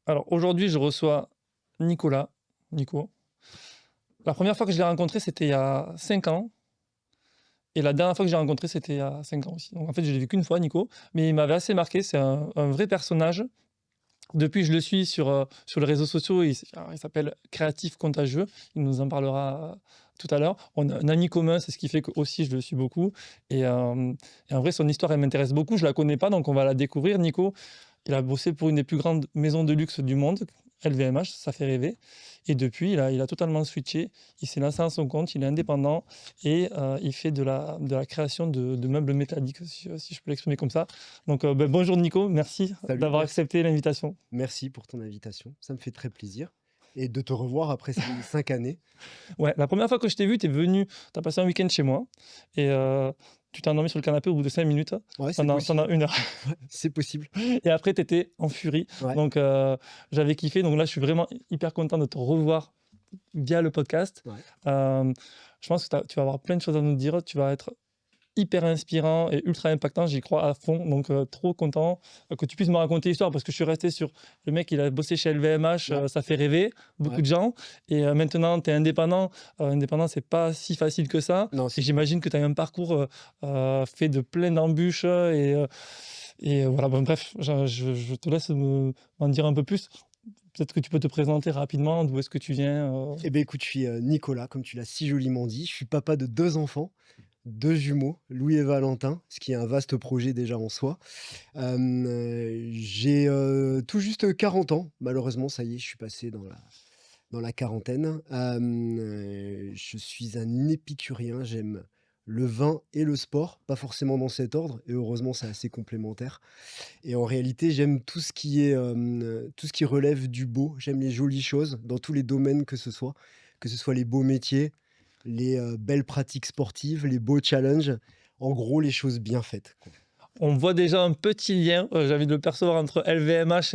Alors aujourd'hui, je reçois Nico. La première fois que je l'ai rencontré, c'était il y a 5 ans et la dernière fois que je l'ai rencontré, c'était il y a 5 ans aussi. Donc en fait, je l'ai vu qu'une fois Nico, mais il m'avait assez marqué, c'est un vrai personnage. Depuis, je le suis sur les réseaux sociaux, alors, il s'appelle Créatif Contagieux, il nous en parlera, tout à l'heure. On a un ami commun, c'est ce qui fait que aussi je le suis beaucoup et en vrai, son histoire, elle m'intéresse beaucoup. Je la connais pas, donc on va la découvrir. Nico, il a bossé pour une des plus grandes maisons de luxe du monde, LVMH, ça fait rêver. Et depuis, il a totalement switché. Il s'est lancé à son compte, il est indépendant et il fait de la création de meubles métalliques, si je peux l'exprimer comme ça. Donc, bonjour Nico, merci Salut, d'avoir merci. accepté l'invitation. Merci pour ton invitation. Ça me fait très plaisir et de te revoir après ces 5 années. Ouais, la première fois que je t'ai vu, tu es venu, tu as passé un week-end chez moi et tu t'es endormi sur le canapé au bout de 5 minutes, Ouais, c'est pendant possible. 1 heure. Ouais, c'est possible. Et après, tu étais en furie. Ouais. Donc, j'avais kiffé. Donc là, je suis vraiment hyper content de te revoir via le podcast. Ouais. Je pense que tu vas avoir plein de choses à nous dire. Tu vas être hyper inspirant et ultra impactant, j'y crois à fond. Donc, trop content que tu puisses me raconter l'histoire parce que je suis resté sur le mec, il a bossé chez LVMH, Ouais. ça fait rêver beaucoup Ouais. de gens. Et maintenant, tu es indépendant. Indépendant, c'est pas si facile que ça. Non, Et c'est clair. j'imagine que tu as un parcours fait de plein d'embûches. Et voilà, bon, bref, je te laisse m'en dire un peu plus. Peut-être que tu peux te présenter rapidement, d'où est-ce que tu viens. Eh bien, écoute, je suis Nicolas, comme tu l'as si joliment dit. Je suis papa de 2 enfants, 2 jumeaux, Louis et Valentin, ce qui est un vaste projet déjà en soi. J'ai tout juste 40 ans. Malheureusement, ça y est, je suis passé dans la quarantaine. Je suis un épicurien, j'aime le vin et le sport, pas forcément dans cet ordre et heureusement c'est assez complémentaire et en réalité, j'aime tout ce qui relève du beau. J'aime les jolies choses dans tous les domaines que ce soit les beaux métiers, les, belles pratiques sportives, les beaux challenges, en gros les choses bien faites, quoi. On voit déjà un petit lien, j'ai envie de le percevoir, entre LVMH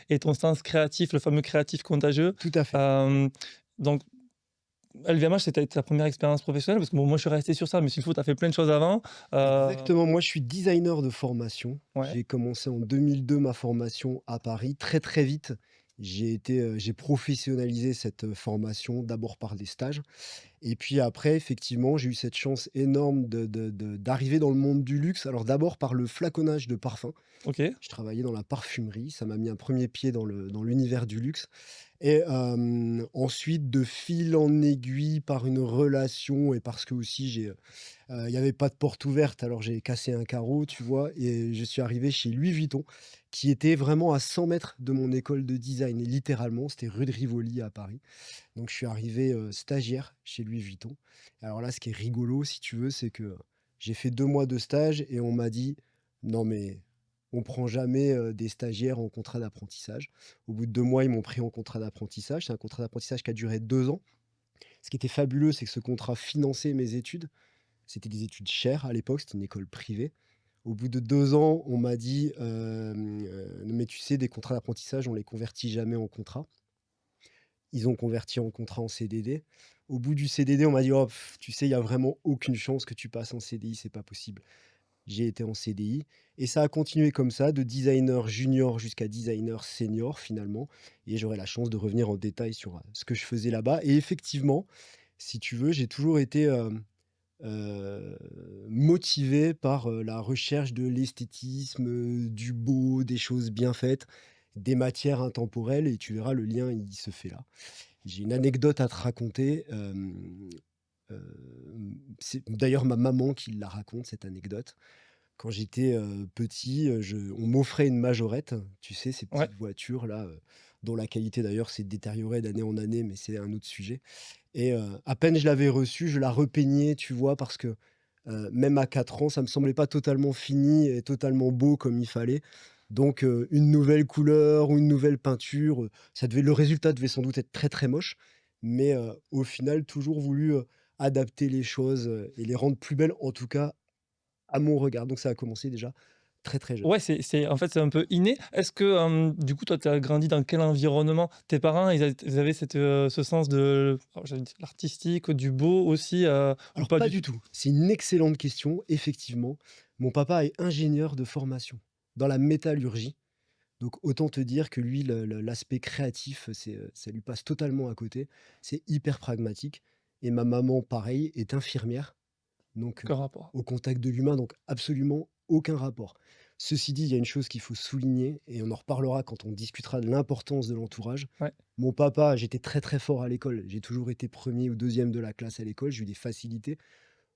et ton sens créatif, le fameux créatif contagieux. Tout à fait. Euh, donc, LVMH, c'était ta première expérience professionnelle, parce que bon, moi je suis resté sur ça, mais s'il faut, tu as fait plein de choses avant. Exactement, moi je suis designer de formation. Ouais, J'ai commencé en 2002 ma formation à Paris. Très, très vite, j'ai professionnalisé cette, formation, d'abord par des stages et puis après effectivement, j'ai eu cette chance énorme d'arriver dans le monde du luxe. Alors d'abord par le flaconnage de parfums. ok. Je travaillais dans la parfumerie, ça m'a mis un premier pied dans l'univers du luxe et ensuite de fil en aiguille par une relation et parce que aussi il y avait pas de porte ouverte, alors j'ai cassé un carreau, tu vois? Et je suis arrivé chez Louis Vuitton, qui était vraiment à 100 mètres de mon école de design, et littéralement, c'était rue de Rivoli à Paris. Donc je suis arrivé, stagiaire chez Louis Vuitton. Alors là, ce qui est rigolo, si tu veux, c'est que j'ai fait 2 mois de stage et on m'a dit: «Non mais on prend jamais, des stagiaires en contrat d'apprentissage». Au bout de 2 mois, ils m'ont pris en contrat d'apprentissage. C'est un contrat d'apprentissage qui a duré 2 ans. Ce qui était fabuleux, c'est que ce contrat finançait mes études. C'était des études chères à l'époque, c'était une école privée. Au bout de 2 ans, on m'a dit, «Mais tu sais, des contrats d'apprentissage, on les convertit jamais en contrat». Ils ont converti en contrat en CDD. Au bout du CDD, on m'a dit: «Oh, tu sais, il y a vraiment aucune chance que tu passes en CDI, c'est pas possible». J'ai été en CDI et ça a continué comme ça, de designer junior jusqu'à designer senior finalement et j'aurai la chance de revenir en détail sur, ce que je faisais là-bas et effectivement, si tu veux, j'ai toujours été, motivé par, la recherche de l'esthétisme, du beau, des choses bien faites, des matières intemporelles et tu verras le lien, il se fait là. J'ai une anecdote à te raconter, c'est d'ailleurs ma maman qui la raconte cette anecdote. Quand j'étais, petit, je on m'offrait une majorette, tu sais, ces Ouais. petites voitures-là, dont la qualité d'ailleurs s'est détériorée d'année en année, mais c'est un autre sujet et à peine je l'avais reçue, je la repeignais, tu vois? Parce que, même à 4 ans, ça me semblait pas totalement fini et totalement beau comme il fallait. Donc une nouvelle couleur ou une nouvelle peinture, le résultat devait sans doute être très, très moche, mais au final, toujours voulu, adapter les choses, et les rendre plus belles, en tout cas à mon regard. Donc ça a commencé déjà très, très jeune. Ouais, en fait, c'est un peu inné. Est-ce que, du coup, toi, tu as grandi dans quel environnement? Tes parents, ils avaient ce sens de, oh, j'allais dire l'artistique, du beau aussi, ou Alors pas pas du du tout? tout. C'est une excellente question, effectivement. Mon papa est ingénieur de formation dans la métallurgie. Donc autant te dire que lui, l'aspect créatif, ça lui passe totalement à côté. C'est hyper pragmatique et ma maman, pareil, est infirmière, donc Aucun rapport. au contact de l'humain, donc absolument aucun rapport. Ceci dit, il y a une chose qu'il faut souligner et on en reparlera quand on discutera de l'importance de l'entourage. Ouais. Mon papa, j'étais très, très fort à l'école. J'ai toujours été premier ou deuxième de la classe à l'école. J'ai eu des facilités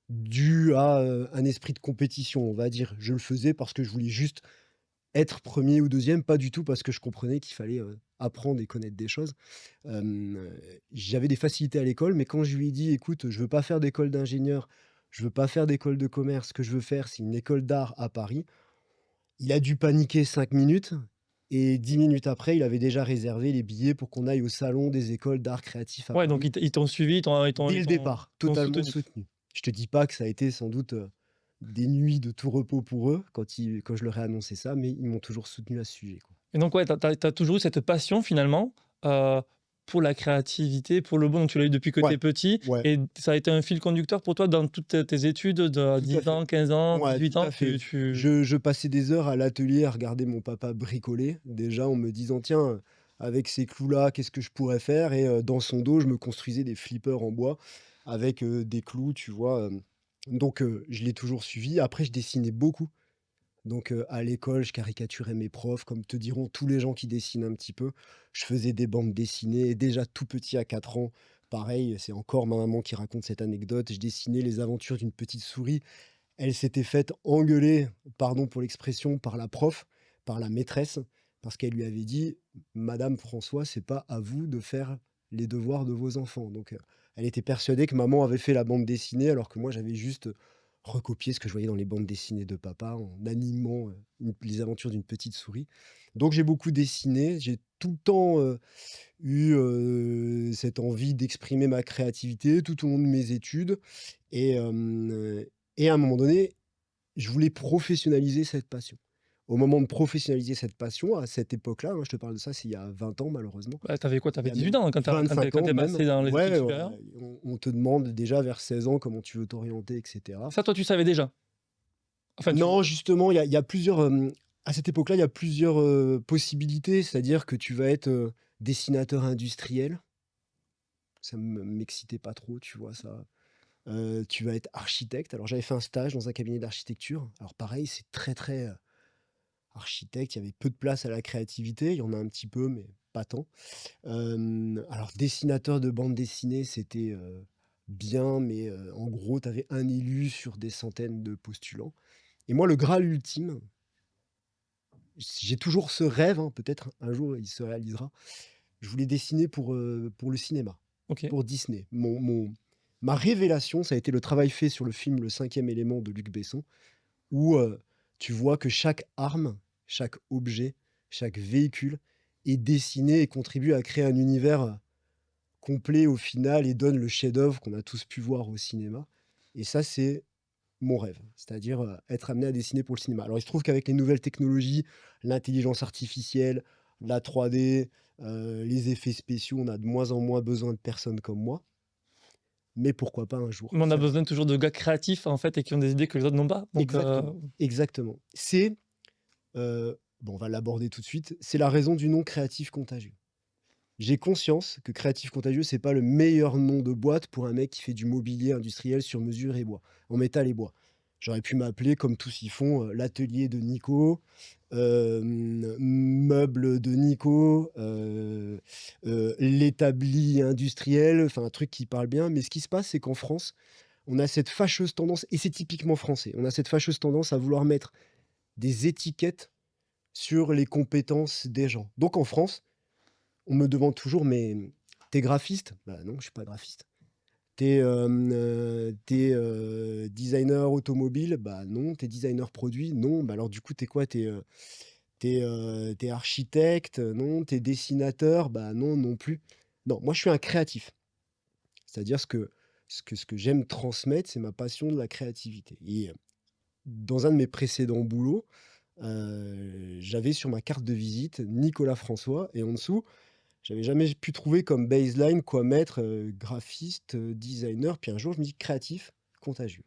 dues à, un esprit de compétition, on va dire. Je le faisais parce que je voulais juste être premier ou deuxième, pas du tout parce que je comprenais qu'il fallait, apprendre et connaître des choses. J'avais des facilités à l'école, mais quand je lui ai dit: «Écoute, je veux pas faire d'école d'ingénieur, je veux pas faire d'école de commerce, ce que je veux faire, c'est une école d'art à Paris», il a dû paniquer 5 minutes et 10 minutes après, il avait déjà réservé les billets pour qu'on aille au salon des écoles d'art créatif à Ouais, donc Paris. ils t'ont suivi, Dès le départ, ils t'ont totalement soutenu. soutenu. Je te dis pas que ça a été sans doute, des nuits de tout repos pour eux quand je leur ai annoncé ça, mais ils m'ont toujours soutenu à ce sujet, quoi. Et donc ouais, tu as toujours eu cette passion finalement, pour la créativité, pour le bon, donc tu l'as eu depuis que tu Ouais, es petit ouais, et ça a été un fil conducteur pour toi dans toutes tes études de tout à 10 fait. ans, 15 ans, Ouais, tout 18 ans, à fait. tu Je passais des heures à l'atelier à regarder mon papa bricoler, déjà en me disant: «Tiens, avec ces clous-là, qu'est-ce que je pourrais faire?» et dans son dos, je me construisais des flippers en bois avec, des clous, tu vois? Donc je l'ai toujours suivi. Après, je dessinais beaucoup. Donc à l'école, je caricaturais mes profs, comme te diront tous les gens qui dessinent un petit peu. Je faisais des bandes dessinées et déjà tout petit à 4 ans, pareil, c'est encore ma maman qui raconte cette anecdote, je dessinais les aventures d'une petite souris. Elle s'était faite engueuler, pardon pour l'expression, par la prof, par la maîtresse, parce qu'elle lui avait dit: «Madame François, c'est pas à vous de faire les devoirs de vos enfants». Donc, elle était persuadée que maman avait fait la bande dessinée, alors que moi j'avais juste, recopié ce que je voyais dans les bandes dessinées de papa en animant, les aventures d'une petite souris. Donc j'ai beaucoup dessiné, j'ai tout le temps, eu, cette envie d'exprimer ma créativité tout au long de mes études et à un moment donné, je voulais professionnaliser cette passion. Au moment de professionnaliser cette passion, à cette époque-là, hein, je te parle de ça, c'est il y a 20 ans malheureusement, bah, tu avais quoi? Tu il y avais a 18 même ans quand 25 tu ans es même. passé dans les études Ouais, supérieures? ouais, on te demande déjà vers 16 ans comment tu veux t'orienter et cetera. Ça, toi, tu savais déjà? Enfin, tu Non, justement, il y a plusieurs, à cette époque-là, il y a plusieurs, possibilités. C'est-à-dire que tu vas être, dessinateur industriel. Ça m'excitait pas trop, tu vois ça? Tu vas être architecte. Alors j'avais fait un stage dans un cabinet d'architecture. Alors pareil, c'est très, très, architecte, il y avait peu de place à la créativité. Il y en a un petit peu, mais pas tant. Alors dessinateur de bande dessinée, c'était, bien, mais, en gros, tu avais un élu sur des centaines de postulants et moi, le graal ultime, j'ai toujours ce rêve, hein, peut-être un jour il se réalisera. Je voulais dessiner pour le cinéma, OK. pour Disney. Ma révélation, ça a été le travail fait sur le film Le Cinquième élément de Luc Besson, où, tu vois que chaque arme, chaque objet, chaque véhicule est dessiné et contribue à créer un univers, complet au final et donne le chef-d'œuvre qu'on a tous pu voir au cinéma et ça, c'est mon rêve, c'est-à-dire, être amené à dessiner pour le cinéma. Alors il se trouve qu'avec les nouvelles technologies, l'intelligence artificielle, la 3D, les effets spéciaux, on a de moins en moins besoin de personnes comme moi, mais pourquoi pas un jour Mais on a faire besoin toujours de gars créatifs, en fait, et qui ont des idées que les autres n'ont pas, donc exactement, exactement. C'est, bon, on va l'aborder tout de suite, c'est la raison du nom Créatif Contagieux. J'ai conscience que Créatif Contagieux, c'est pas le meilleur nom de boîte pour un mec qui fait du mobilier industriel sur mesure et bois, en métal et bois. J'aurais pu m'appeler, comme tous y font, l'atelier de Nico, meubles de Nico, l'établi industriel, enfin un truc qui parle bien. Mais ce qui se passe, c'est qu'en France, on a cette fâcheuse tendance, et c'est typiquement français, on a cette fâcheuse tendance à vouloir mettre des étiquettes sur les compétences des gens. Donc en France, on me demande toujours: «Mais, tu graphiste?» «Bah non, je suis pas graphiste». «Tu es designer automobile?» «Bah non». «Tu designer produit?» «Non». «Bah alors du coup, t'es quoi? Tu architecte?» «Non». «Tu dessinateur?» «Bah non, non plus». Non, moi je suis un créatif. C'est-à-dire ce que j'aime transmettre, c'est ma passion de la créativité et dans un de mes précédents boulots, j'avais sur ma carte de visite Nicolas François et en dessous, j'avais jamais pu trouver comme baseline quoi mettre, graphiste, designer, puis un jour je me dis: «Créatif, contagieux»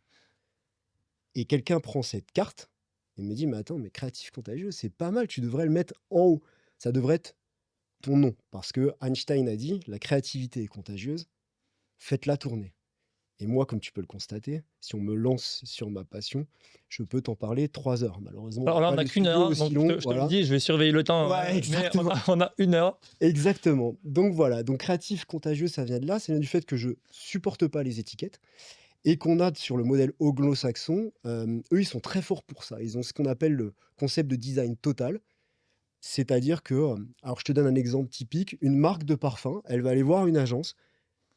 et quelqu'un prend cette carte Il me dit: «Mais attends, mais créatif contagieux, c'est pas mal, tu devrais le mettre en haut. Ça devrait être ton nom». Parce que Einstein a dit: «La créativité est contagieuse, faites-la tourner». Et moi, comme tu peux le constater, si on me lance sur ma passion, je peux t'en parler 3 heures. Malheureusement, on Alors n'a là, on pas a de qu'1 studio heure, aussi donc long, je te le voilà. dis, je vais surveiller le temps, Ouais, mais on exactement. a on a 1 heure. Exactement. Donc voilà, donc créatif contagieux, ça vient de là, ça vient du fait que je supporte pas les étiquettes et qu'on a sur le modèle anglo-saxon, eux, ils sont très forts pour ça. Ils ont ce qu'on appelle le concept de design total, c'est-à-dire que, alors je te donne un exemple typique, une marque de parfum, elle va aller voir une agence,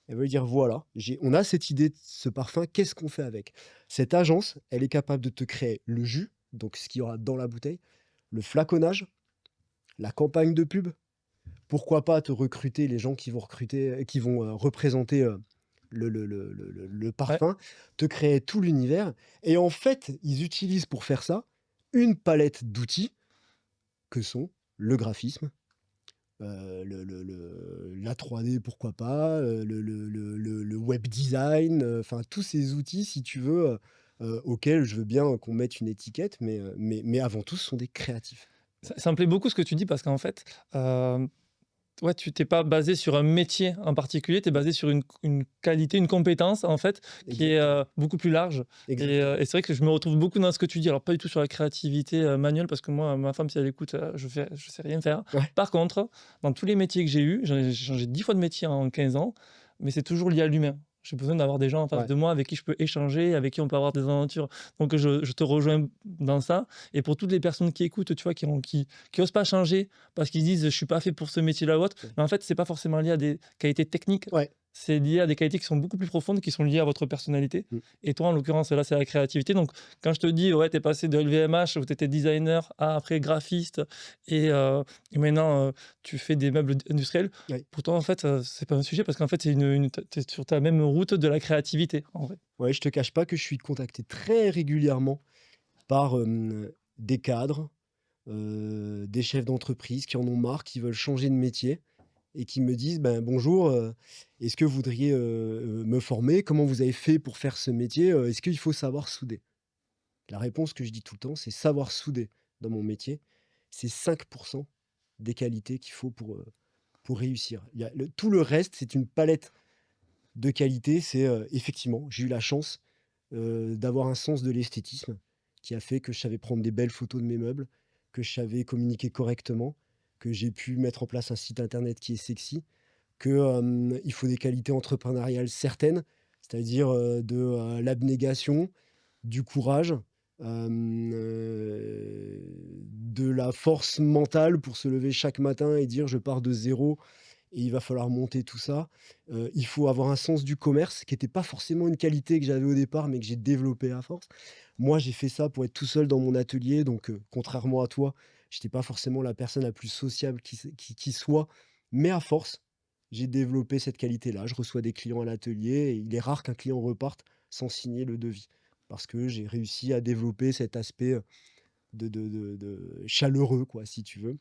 elle va lui dire: «Voilà, on a cette idée de ce parfum, qu'est-ce qu'on fait avec?» Cette agence, elle est capable de te créer le jus, donc ce qu'il y aura dans la bouteille, le flaconnage, la campagne de pub. Pourquoi pas te recruter les gens qui vont recruter qui vont, représenter, le Ouais. parfum, te créer tout l'univers et en fait, ils utilisent pour faire ça une palette d'outils que sont le graphisme, la 3D pourquoi pas, le web design, enfin tous ces outils si tu veux, auxquels je veux bien qu'on mette une étiquette mais avant tout ce sont des créatifs. Ça me plaît beaucoup ce que tu dis parce qu'en fait, hem, ouais, tu t'es pas basé sur un métier en particulier, tu es basé sur une qualité, une compétence en fait qui est, Exactement, beaucoup plus large exactement. et c'est vrai que je me retrouve beaucoup dans ce que tu dis. Alors pas du tout sur la créativité, manuelle parce que moi, ma femme si elle écoute, je sais rien faire. Ouais, Par contre, dans tous les métiers que j'ai eus, j'ai changé 10 fois de métier en 15 ans, mais c'est toujours lié à l'humain. J'ai besoin d'avoir des gens en face ouais. de moi avec qui je peux échanger, avec qui on peut avoir des aventures. Donc je te rejoins dans ça et pour toutes les personnes qui écoutent, tu vois, qui osent pas changer parce qu'ils se disent: «Je suis pas fait pour ce métier-là ou autre». Ouais. Mais en fait, c'est pas forcément lié à des qualités techniques, Ouais. c'est lié à des qualités qui sont beaucoup plus profondes, qui sont liées à votre personnalité. Mmh. Et toi, en l'occurrence, là, c'est la créativité. Donc, quand je te dis, ouais, tu es passé de LVMH où tu étais designer à après graphiste et maintenant tu fais des meubles industriels, Ouais. pour toi, en fait, c'est pas un sujet parce qu'en fait, c'est tu es sur ta même route de la créativité, en vrai. Ouais, je te cache pas que je suis contacté très régulièrement par, des cadres, des chefs d'entreprise qui en ont marre, qui veulent changer de métier et qui me disent: «Ben, bonjour, est-ce que vous voudriez, me former? Comment vous avez fait pour faire ce métier? Est-ce qu'il faut savoir souder?» La réponse que je dis tout le temps, c'est savoir souder dans mon métier, c'est 5 des qualités qu'il faut pour réussir. Il y a tout le reste, c'est une palette de qualités. C'est, effectivement, j'ai eu la chance, d'avoir un sens de l'esthétisme qui a fait que je savais prendre des belles photos de mes meubles, que je savais communiquer correctement, que j'ai pu mettre en place un site internet qui est sexy, que, il faut des qualités entrepreneuriales certaines, c'est-à-dire, l'abnégation, du courage, de la force mentale pour se lever chaque matin et dire: «Je pars de zéro et il va falloir monter tout ça». Il faut avoir un sens du commerce qui était pas forcément une qualité que j'avais au départ, mais que j'ai développé à force. Moi, j'ai fait ça pour être tout seul dans mon atelier, donc contrairement à toi, j'étais pas forcément la personne la plus sociable qui soit, mais à force, j'ai développé cette qualité-là. Je reçois des clients à l'atelier et il est rare qu'un client reparte sans signer le devis. Parce que j'ai réussi à développer cet aspect, de chaleureux quoi, si tu veux.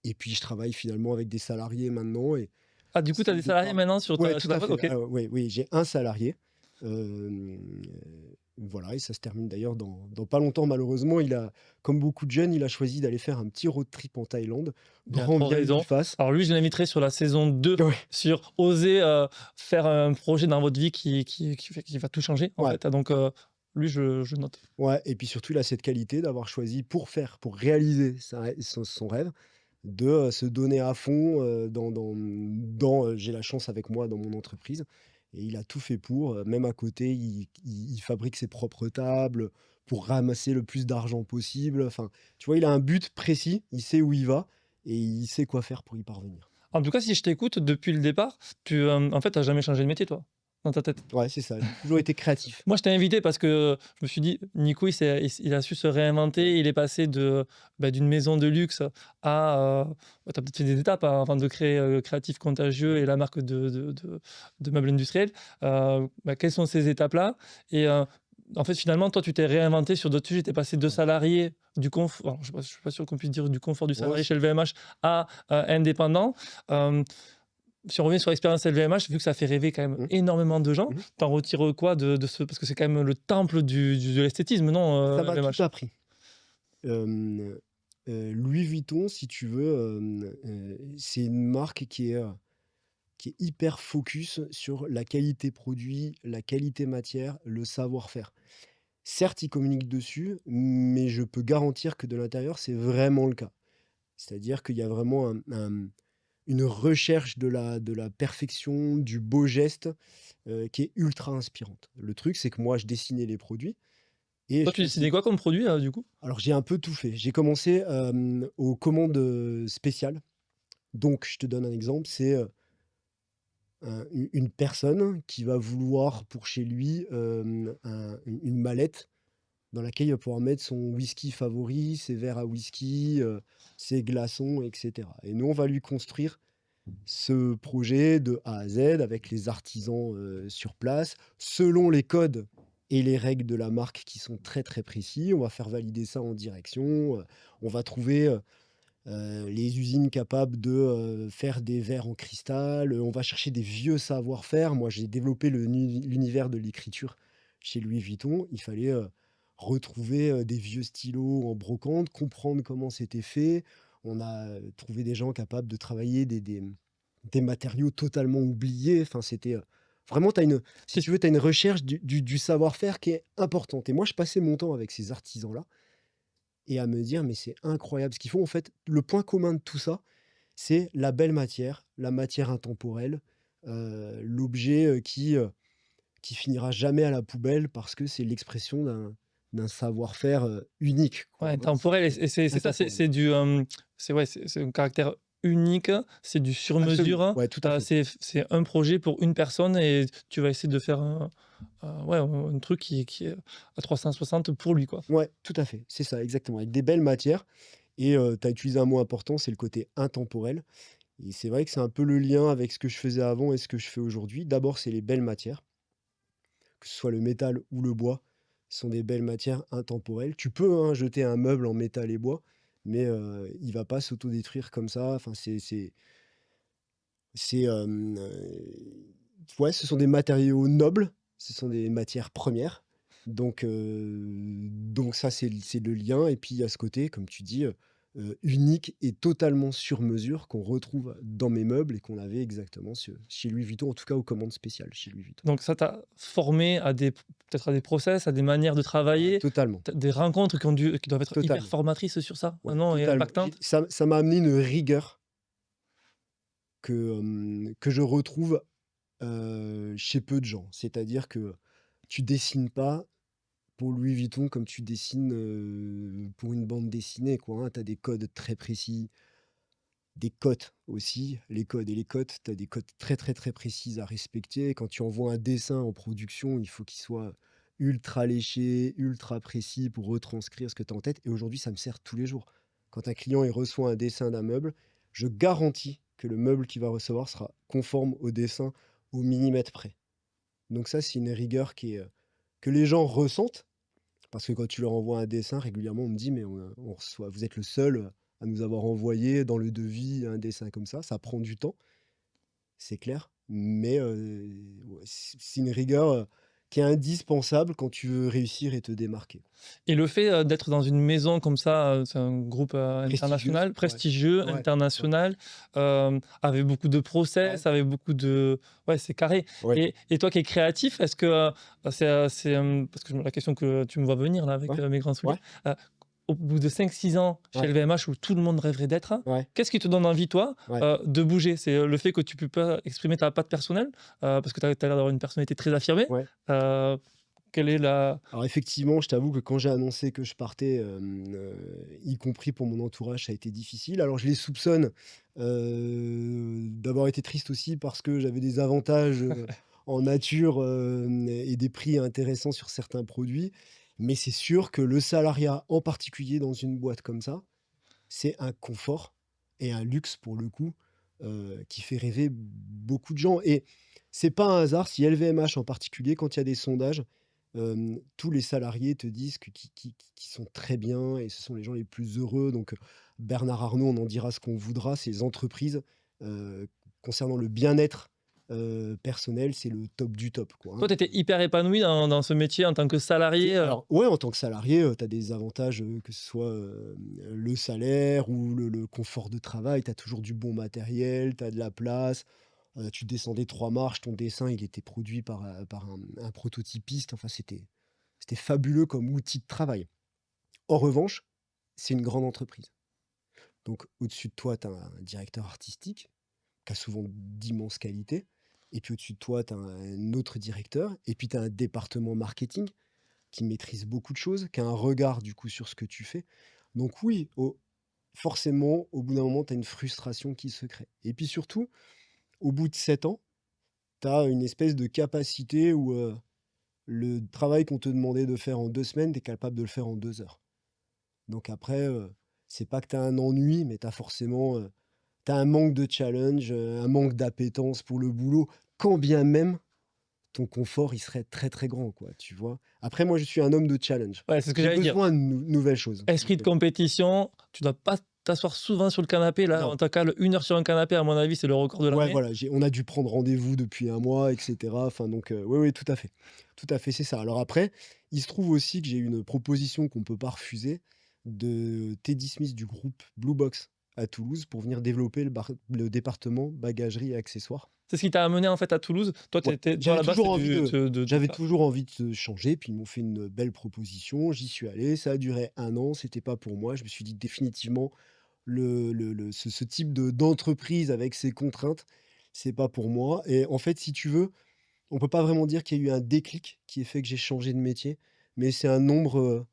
Et puis je travaille finalement avec des salariés maintenant et Ah, du coup, tu as c'est des de salariés par maintenant ouais, sur tout ta à boîte? fait. OK. Oui, oui, j'ai un salarié, voilà et ça se termine d'ailleurs dans pas longtemps malheureusement. Il a comme beaucoup de jeunes, il a choisi d'aller faire un petit road trip en Thaïlande. Il a Grand trop bien lui raison. fasse. Alors lui, je l'inviterai sur la saison 2 Ouais, sur oser, faire un projet dans votre vie qui va tout changer, en ouais, fait. Donc lui, je note. ouais et puis surtout il a cette qualité d'avoir choisi pour réaliser son rêve, de, se donner à fond, j'ai la chance avec moi dans mon entreprise et il a tout fait pour, même à côté, il fabrique ses propres tables, pour ramasser le plus d'argent possible. Enfin, tu vois, il a un but précis, il sait où il va et il sait quoi faire pour y parvenir. En tout cas, si je t'écoute depuis le départ, en fait, tu jamais changé de métier, toi, dans ta tête? Ouais, c'est ça, j'ai toujours été créatif. Moi, je t'ai invité parce que je me suis dit: «Nico, il a su se réinventer». Il est passé d'une maison de luxe à, tu as peut-être fait des étapes, hein, avant de créer, Créatif Contagieux et la marque de meubles industriels. Quelles sont ces étapes-là? Et en fait, finalement, toi, tu t'es réinventé sur d'autres sujets. Tu es passé de Ouais. salarié du confort, alors je suis pas sûr qu'on puisse dire du confort du Ouais, salarié chez LVMH à, indépendant. Hem Si on revient sur l'expérience LVMH, vu que ça fait rêver quand même mmh, énormément de gens, mmh. tu en retires quoi de ce, parce que c'est quand même le temple de l'esthétisme, non, Ça m'a tout LVMH? appris. Louis Vuitton, si tu veux, c'est une marque qui est hyper focus sur la qualité produit, la qualité matière, le savoir-faire. Certes, ils communiquent dessus, mais je peux garantir que de l'intérieur, c'est vraiment le cas. C'est-à-dire qu'il y a vraiment une recherche de la perfection, du beau geste, qui est ultra inspirante. Le truc, c'est que moi, je dessinais les produits et Toi, je tu dessinais passais. quoi comme produit, du coup? Alors, j'ai un peu tout fait. J'ai commencé aux commandes spéciales. Donc, je te donne un exemple, c'est une personne qui va vouloir pour chez lui une mallette dans laquelle il va pouvoir mettre son whisky favori, ses verres à whisky, ses glaçons, etc. Et nous, on va lui construire ce projet de A à Z avec les artisans sur place, selon les codes et les règles de la marque qui sont très très précis. On va faire valider ça en direction. On va trouver les usines capables de faire des verres en cristal. On va chercher des vieux savoir-faire. Moi, j'ai développé l'univers de l'écriture chez Louis Vuitton. Il fallait retrouver des vieux stylos en brocante, comprendre comment c'était fait. On a trouvé des gens capables de travailler des matériaux totalement oubliés. Enfin, c'était vraiment, si C'est tu veux, tu as une recherche du savoir-faire qui est importante. Et moi, je passais mon temps avec ces artisans-là et à me dire, mais c'est incroyable ce qu'ils font. En fait, le point commun de tout ça, c'est la belle matière, la matière intemporelle, l'objet qui finira jamais à la poubelle parce que c'est l'expression d'un savoir-faire unique, quoi. Ouais, Voilà, temporel et c'est ça, intemporel. c'est ouais, c'est un caractère unique, c'est du sur Absolument. mesure, Ouais, tout à fait. c'est un projet pour une personne et tu vas essayer de faire ouais, un truc qui est à 360 pour lui, quoi. Ouais, tout à fait. C'est ça, exactement. Avec des belles matières. Et tu as utilisé un mot important, c'est le côté intemporel. Et c'est vrai que c'est un peu le lien avec ce que je faisais avant et ce que je fais aujourd'hui. D'abord, c'est les belles matières. Que ce soit le métal ou le bois, sont des belles matières intemporelles. Tu peux, hein, jeter un meuble en métal et bois, mais il va pas s'autodétruire comme ça. Enfin, ouais, ce sont des matériaux nobles, ce sont des matières premières. Donc ça, c'est le lien. Et puis, il y a ce côté, comme tu dis, unique et totalement sur mesure qu'on retrouve dans mes meubles et qu'on avait exactement chez Louis Vuitton, en tout cas aux commandes spéciales chez Louis Vuitton. Donc ça t'a formé à des peut-être à des process, à des manières de Ah, travailler, totalement. des rencontres qui doivent être hyper Totalement. formatrices sur ça, Ouais, non et totalement. impactantes? Ça m'a amené une rigueur que je retrouve, chez peu de gens. C'est-à-dire que tu dessines pas pour Louis Vuitton comme tu dessines, pour une bande dessinée, quoi, hein. Tu as des codes très précis, des cotes aussi, les codes et les cotes, tu as des cotes très, très, très précises à respecter. Quand tu envoies un dessin en production, il faut qu'il soit ultra léché, ultra précis pour retranscrire ce que tu as en tête et aujourd'hui, ça me sert tous les jours. Quand un client, il reçoit un dessin d'un meuble, je garantis que le meuble qu'il va recevoir sera conforme au dessin au millimètre près. Donc ça, c'est une rigueur que les gens ressentent parce que quand tu leur envoies un dessin régulièrement, on me dit: «Mais on reçoit vous êtes le seul à nous avoir envoyé dans le devis un dessin comme ça». Ça prend du temps, c'est clair, mais ouais, c'est une rigueur, qui est indispensable quand tu veux réussir et te démarquer. Et le fait, d'être dans une maison comme ça, c'est un groupe, Prestigieuse, international, ouais. prestigieux, Ouais, ouais, international, avec beaucoup de ouais, process, avec beaucoup de ouais, c'est carré ouais, et toi qui es créatif, est-ce que, parce que la question que tu me vois venir là avec, ouais, mes grands souliers, ouais, heu, au bout de 5 6 ans chez ouais, LVMH où tout le monde rêverait d'être, ouais, qu'est-ce qui te donne envie toi, ouais. de bouger? C'est, le fait que tu peux pas exprimer ta patte personnelle, parce que tu as l'air d'avoir une personnalité très affirmée? Ouais. Heu, quelle est la Alors effectivement, je t'avoue que quand j'ai annoncé que je partais, y compris pour mon entourage, ça a été difficile. Alors je les soupçonne, d'avoir été triste aussi parce que j'avais des avantages, en nature, et des prix intéressants sur certains produits. Mais c'est sûr que le salariat, en particulier dans une boîte comme ça, c'est un confort et un luxe pour le coup, qui fait rêver beaucoup de gens et c'est pas un hasard si LVMH en particulier, quand il y a des sondages, tous les salariés te disent que qu'ils sont très bien et ce sont les gens les plus heureux donc Bernard Arnault, on en dira ce qu'on voudra, ces entreprises, concernant le bien-être personnel, c'est le top du top, quoi, Toi, hein. tu étais hyper épanoui dans ce métier en tant que salarié, Alors ouais, en tant que salarié, tu as des avantages, que ce soit, le salaire ou le confort de travail. Tu as toujours du bon matériel, tu as de la place, tu descendais 3 marches, ton dessin, il était produit par un prototypiste. Enfin, c'était fabuleux comme outil de travail. En revanche, c'est une grande entreprise. Donc au-dessus de toi, tu as un directeur artistique qui a souvent d'immenses qualités et puis au-dessus de toi, tu as un autre directeur et puis tu as un département marketing qui maîtrise beaucoup de choses, qui a un regard du coup sur ce que tu fais. Donc oui, forcément, au bout d'un moment, tu as une frustration qui se crée. Et puis surtout, au bout de 7 ans, tu as une espèce de capacité où le travail qu'on te demandait de faire en 2 semaines, tu es capable de le faire en 2 heures. Donc après, c'est pas que tu as un ennui, mais tu as forcément t'as un manque de challenge, un manque d'appétence pour le boulot, quand bien même ton confort, il serait très, très grand, quoi, tu vois? Après, moi, je suis un homme de challenge. ouais, c'est ce que J'ai j'allais dire. besoin de nouvelles choses. Esprit de compétition, tu dois pas t'asseoir souvent sur le canapé. Là, Non. on t'a calé 1 heure sur un canapé, à mon avis, c'est le record de Ouais, l'année. voilà, on a dû prendre rendez-vous depuis un mois, et cetera. Enfin, donc, oui, oui, tout à fait. Tout à fait, c'est ça. Alors après, il se trouve aussi que j'ai une proposition qu'on peut pas refuser de Teddy Smith du groupe Blue Box à Toulouse pour venir développer le département bagagerie et accessoires. C'est ce qui t'a amené, en fait, à Toulouse? Toi, Ouais, toi, à j'avais la base, toujours c'est envie du de de j'avais faire toujours envie de changer, puis ils m'ont fait une belle proposition. J'y suis allé, ça a duré 1 an, c'était pas pour moi. Je me suis dit définitivement ce type d'entreprise avec ses contraintes, c'est pas pour moi. Et en fait, si tu veux, on peut pas vraiment dire qu'il y a eu un déclic qui ait fait que j'ai changé de métier, mais c'est un nombre,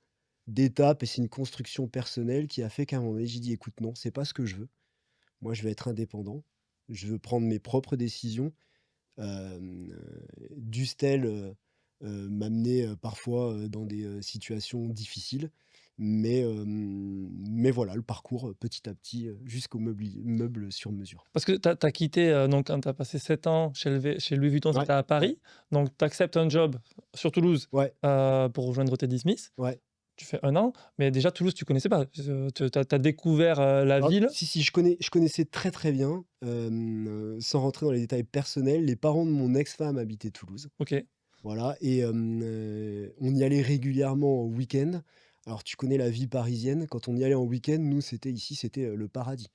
d'étapes et c'est une construction personnelle qui a fait qu'à un moment donné, j'ai dit: «Écoute, non, c'est pas ce que je veux. Moi, je veux être indépendant. Je veux prendre mes propres décisions». Dussel, m'amener, parfois, dans des, situations difficiles. Mais voilà, le parcours, petit à petit, jusqu'au meuble sur mesure. parce que tu as quitté, donc quand tu as passé 7 ans chez Louis Vuitton, Ouais, c'était à ouais, Paris. Donc tu acceptes un job sur Toulouse, ouais, pour rejoindre Teddy Smith. ouais. Tu fais 1 an, mais déjà Toulouse, tu connaissais pas? Tu as découvert, la Ah, ville? si, si, je connaissais très, très bien, sans rentrer dans les détails personnels, les parents de mon ex-femme habitaient Toulouse. OK. Voilà et on y allait régulièrement en week-end. Alors tu connais la vie parisienne, quand on y allait en week-end, nous, c'était le paradis.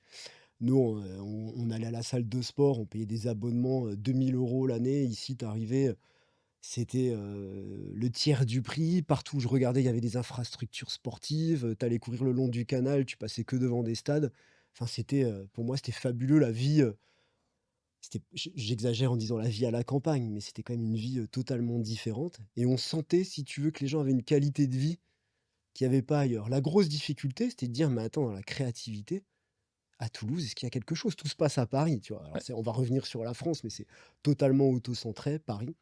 Nous, on allait à la salle de sport, on payait des abonnements, 2 000 € l'année. Ici, tu arrivais, c'était, le tiers du prix. Partout où je regardais, il y avait des infrastructures sportives, tu allais courir le long du canal, tu passais que devant des stades. Enfin, c'était, pour moi, c'était fabuleux la vie, j'exagère en disant la vie à la campagne, mais c'était quand même une vie, totalement différente et on sentait, si tu veux, que les gens avaient une qualité de vie qu'il y avait pas ailleurs. La grosse difficulté, c'était de dire: «Mais attends, dans la créativité, à Toulouse, est-ce qu'il y a quelque chose? Tout se passe à Paris», tu vois? Alors Ouais, on va revenir sur la France, mais c'est totalement auto-centré, Paris.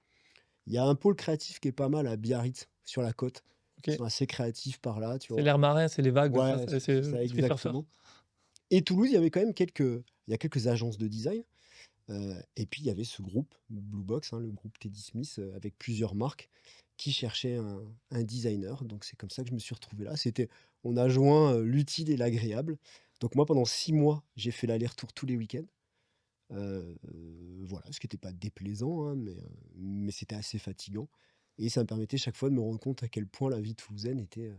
Il y a un pôle créatif qui est pas mal à Biarritz, sur la côte. Ils OK. sont assez créatifs par là, tu C'est vois? l'air marin, c'est les vagues, ça, Ouais, c'est c'est ça l'esprit surfeur. exactement et Toulouse, il y avait quand même il y a quelques agences de design, et puis il y avait ce groupe Blue Box, hein, le groupe Teddy Smith, avec plusieurs marques qui cherchaient un designer. Donc c'est comme ça que je me suis retrouvé là. On a joint, l'utile et l'agréable. Donc moi, pendant 6 mois, j'ai fait l'aller-retour tous les week-ends. Heu, voilà, ce qui était pas déplaisant, hein, mais c'était assez fatigant et ça me permettait chaque fois de me rendre compte à quel point la vie toulousaine était,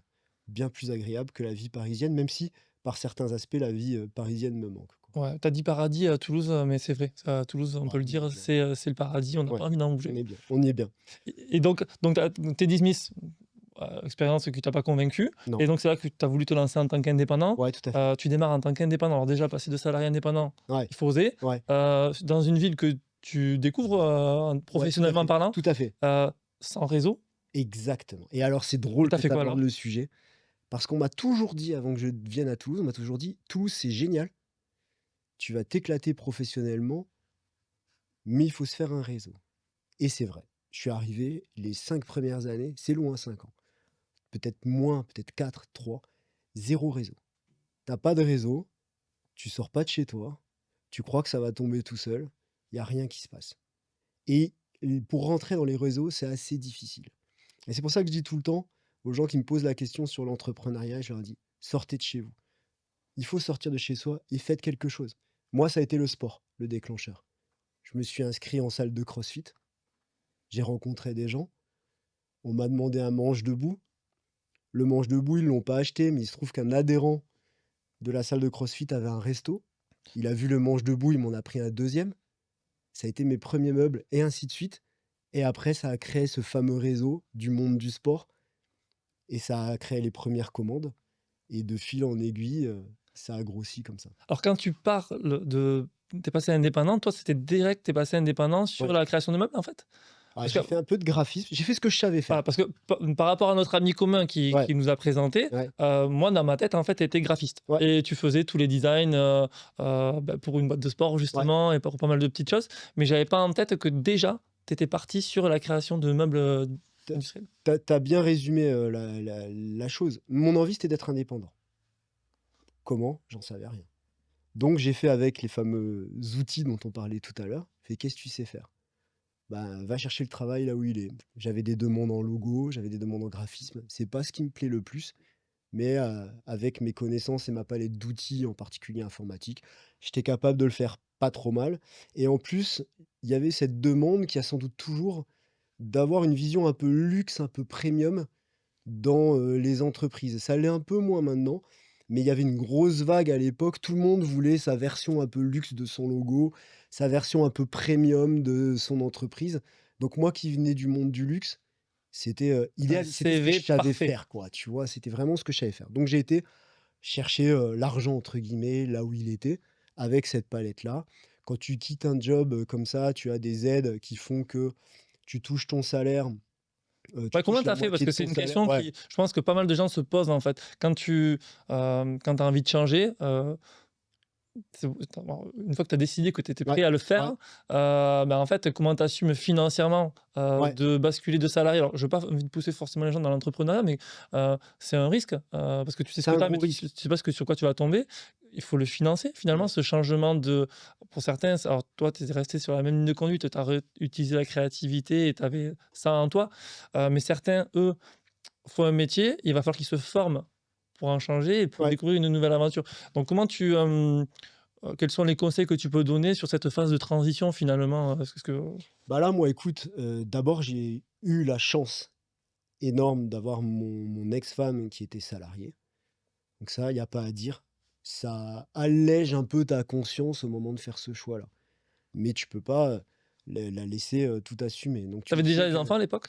bien plus agréable que la vie parisienne, même si par certains aspects la vie, parisienne me manque, quoi. Ouais, tu as dit paradis à Toulouse, mais c'est vrai. Ça, à Toulouse, on Ouais, peut le on y est dire, bien. c'est le paradis, on n'a Ouais, pas envie d'en on bouger. est bien, on y est bien. Et donc Teddy Smith, expérience qui t'a pas convaincu Non, et donc c'est là que tu as voulu te lancer en tant qu'indépendant. ouais, tout à fait. Tu démarres en tant qu'indépendant. Alors déjà, passer de salarié à indépendant, Ouais, il faut oser. ouais, Dans une ville que tu découvres, ouais, tout à professionnellement fait, parlant, tout à fait. heu, sans réseau. Exactement et alors c'est Et drôle tu que fait tu quoi abordes alors? le sujet, parce qu'on m'a toujours dit avant que je vienne à Toulouse, on m'a toujours dit: «Toulouse, c'est génial, tu vas t'éclater professionnellement, mais il faut se faire un réseau». Et c'est vrai. Je suis arrivé, les 5 premières années, c'est loin 5 ans, peut-être moins, peut-être 4, 3, 0 réseau. T'as pas de réseau, tu sors pas de chez toi, tu crois que ça va tomber tout seul, il y a rien qui se passe. Et pour rentrer dans les réseaux, c'est assez difficile. Et c'est pour ça que je dis tout le temps aux gens qui me posent la question sur l'entrepreneuriat, je leur dis: «Sortez de chez vous». Il faut sortir de chez soi et faites quelque chose. Moi, ça a été le sport, le déclencheur. Je me suis inscrit en salle de CrossFit. J'ai rencontré des gens. On m'a demandé un manche debout. Le manche debout, ils l'ont pas acheté, mais il se trouve qu'un adhérent de la salle de CrossFit avait un resto. Il a vu le manche debout, il m'en a pris un deuxième. Ça a été mes premiers meubles et ainsi de suite. Et après, ça a créé ce fameux réseau du monde du sport et ça a créé les premières commandes. Et de fil en aiguille, ça a grossi comme ça. Alors quand tu parles de tu passé indépendant, toi, c'était direct, tu passé indépendant sur Ouais. la création de meubles, en fait? Ah, Parce que j'ai fait un peu de graphisme. J'ai fait ce que je savais voilà, faire. parce que par rapport à notre ami commun Ouais, qui nous a présenté, ouais, moi, dans ma tête, en fait, tu étais graphiste ouais, et tu faisais tous les designs, pour une boîte de sport, ouais. justement, et pour pas mal de petites choses. Mais j'avais pas en tête que déjà, tu étais parti sur la création de meubles, Tu industriels. as bien résumé, la chose. Mon envie, c'était d'être indépendant. Comment? J'en savais rien. Donc j'ai fait avec les fameux outils dont on parlait tout à l'heure. Fait: «Qu'est-ce que tu sais faire?» «Ben, va chercher le travail là où il est». J'avais des demandes en logo, j'avais des demandes en graphisme. C'est pas ce qui me plaît le plus, mais avec mes connaissances et ma palette d'outils, en particulier informatique, j'étais capable de le faire pas trop mal et en plus, il y avait cette demande qui a sans doute toujours d'avoir une vision un peu luxe, un peu premium dans, les entreprises. Ça l'est un peu moins maintenant, mais il y avait une grosse vague à l'époque. Tout le monde voulait sa version un peu luxe de son logo, sa version un peu premium de son entreprise. Donc moi qui venais du monde du luxe, c'était, Un idéal, c'était ce que CV je savais parfait. faire quoi, tu vois? C'était vraiment ce que je savais faire. Donc j'ai été chercher, «l'argent» entre guillemets, là où il était, avec cette palette-là. Quand tu quittes un job, comme ça, tu as des aides qui font que tu touches ton salaire, tu Ouais, comment touches tu la as fait? Parce moitié que de c'est ton une salaire, question ouais. qui, je pense que pas mal de gens se posent, en fait. Quand tu as envie de changer, une fois que tu as décidé que tu étais Ouais, prêt à le faire, ouais, en fait, comment tu assumes financièrement, ouais. de basculer de salarié? Alors, je veux pas envie de pousser forcément les gens dans l'entrepreneuriat, mais c'est un risque, parce que tu sais ce C'est que un tu as, mais gros tu risque. sais pas sur quoi tu vas tomber. Il faut le financer finalement, Ouais, ce changement de pour certains, alors toi, tu es resté sur la même ligne de conduite, tu as utilisé la créativité et tu avais ça en toi, mais certains, eux, font un métier, il va falloir qu'ils se forment pour en changer et pour ouais. découvrir une nouvelle aventure. Donc comment quels sont les conseils que tu peux donner sur cette phase de transition finalement? Est-ce que Bah, là, moi, écoute, d'abord, j'ai eu la chance énorme d'avoir mon ex-femme qui était salariée. Donc ça, il y a pas à dire. Ça allège un peu ta conscience au moment de faire ce choix-là. Mais tu peux pas, la laisser, tout assumer. Donc tu tu avais déjà sais des que, enfants à l'époque?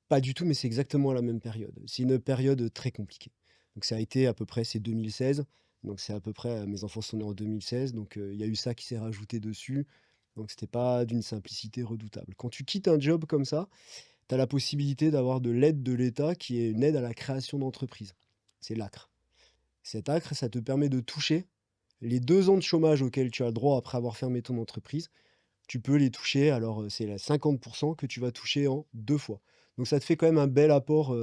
pas du tout, mais c'est exactement la même période. C'est une période, très compliquée. Donc ça a été à peu près c'est 2016, donc c'est à peu près, mes enfants sont nés en 2016, donc il y a eu ça qui s'est rajouté dessus, donc c'était pas d'une simplicité redoutable. Quand tu quittes un job comme ça, tu as la possibilité d'avoir de l'aide de l'État qui est une aide à la création d'entreprise. C'est l'ACRE. Cette ACRE, ça te permet de toucher les 2 ans de chômage auxquels tu as le droit après avoir fermé ton entreprise. Tu peux les toucher, alors, c'est la 50 que tu vas toucher en 2 fois. Donc ça te fait quand même un bel apport,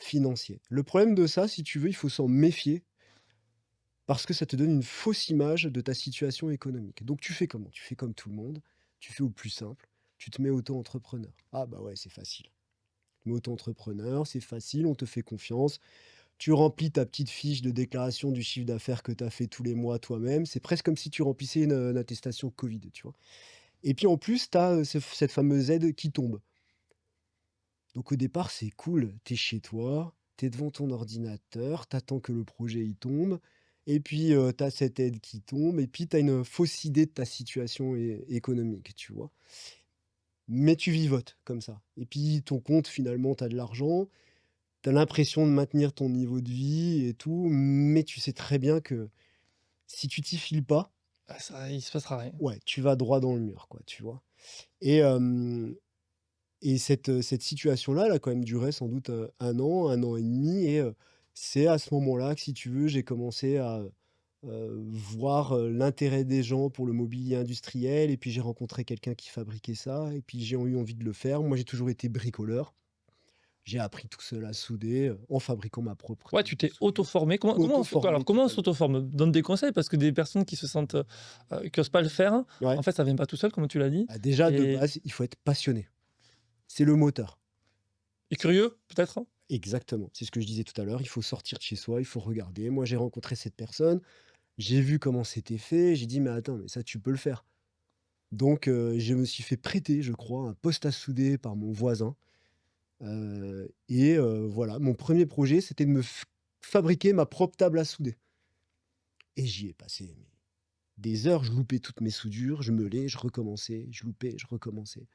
financier. Le problème de ça, si tu veux, il faut s'en méfier parce que ça te donne une fausse image de ta situation économique. Donc tu fais comment? Tu fais comme tout le monde, tu fais au plus simple, tu te mets auto-entrepreneur. Ah bah ouais, c'est facile. Mais auto-entrepreneur, c'est facile, on te fait confiance. Tu remplis ta petite fiche de déclaration du chiffre d'affaires que tu as fait tous les mois toi-même. C'est presque comme si tu remplissais une attestation Covid, tu vois? Et puis en plus, tu as, cette fameuse aide qui tombe. Donc au départ, c'est cool, tu es chez toi, tu es devant ton ordinateur, tu attends que le projet il tombe et puis, tu as cette aide qui tombe et puis tu as une fausse idée de ta situation économique, tu vois? Mais tu vivotes comme ça et puis ton compte finalement, tu as de l'argent, tu as l'impression de maintenir ton niveau de vie et tout, mais tu sais très bien que si tu t'y files pas, Ah ça, il se passera rien. ouais, tu vas droit dans le mur quoi, tu vois? Et cette situation-là, elle a quand même duré sans doute, 1 an et demi et c'est à ce moment-là que si tu veux, j'ai commencé à, voir, l'intérêt des gens pour le mobilier industriel et puis j'ai rencontré quelqu'un qui fabriquait ça et puis j'ai eu envie de le faire. Moi, j'ai toujours été bricoleur. J'ai appris tout seul à souder, en fabriquant ma propre Ouais, table tu de t'es soudure. auto-formé. Auto-formé Comment on totalement. s'auto-forme? Donne des conseils parce que des personnes qui se sentent, qui osent pas le faire, en Ouais. fait, ça vient pas tout seul comme tu l'as dit Bah, déjà de et base, il faut être passionné. C'est le moteur. C'est curieux peut-être? exactement, c'est ce que je disais tout à l'heure, il faut sortir de chez soi, il faut regarder. Moi, j'ai rencontré cette personne. J'ai vu comment c'était fait, j'ai dit: «Mais attends, mais ça tu peux le faire». Donc je me suis fait prêter, je crois, un poste à souder par mon voisin, et voilà, mon premier projet, c'était de me fabriquer ma propre table à souder et j'y ai passé, mais des heures. Je loupais toutes mes soudures, je meulais, je recommençais, je loupais, je recommençais.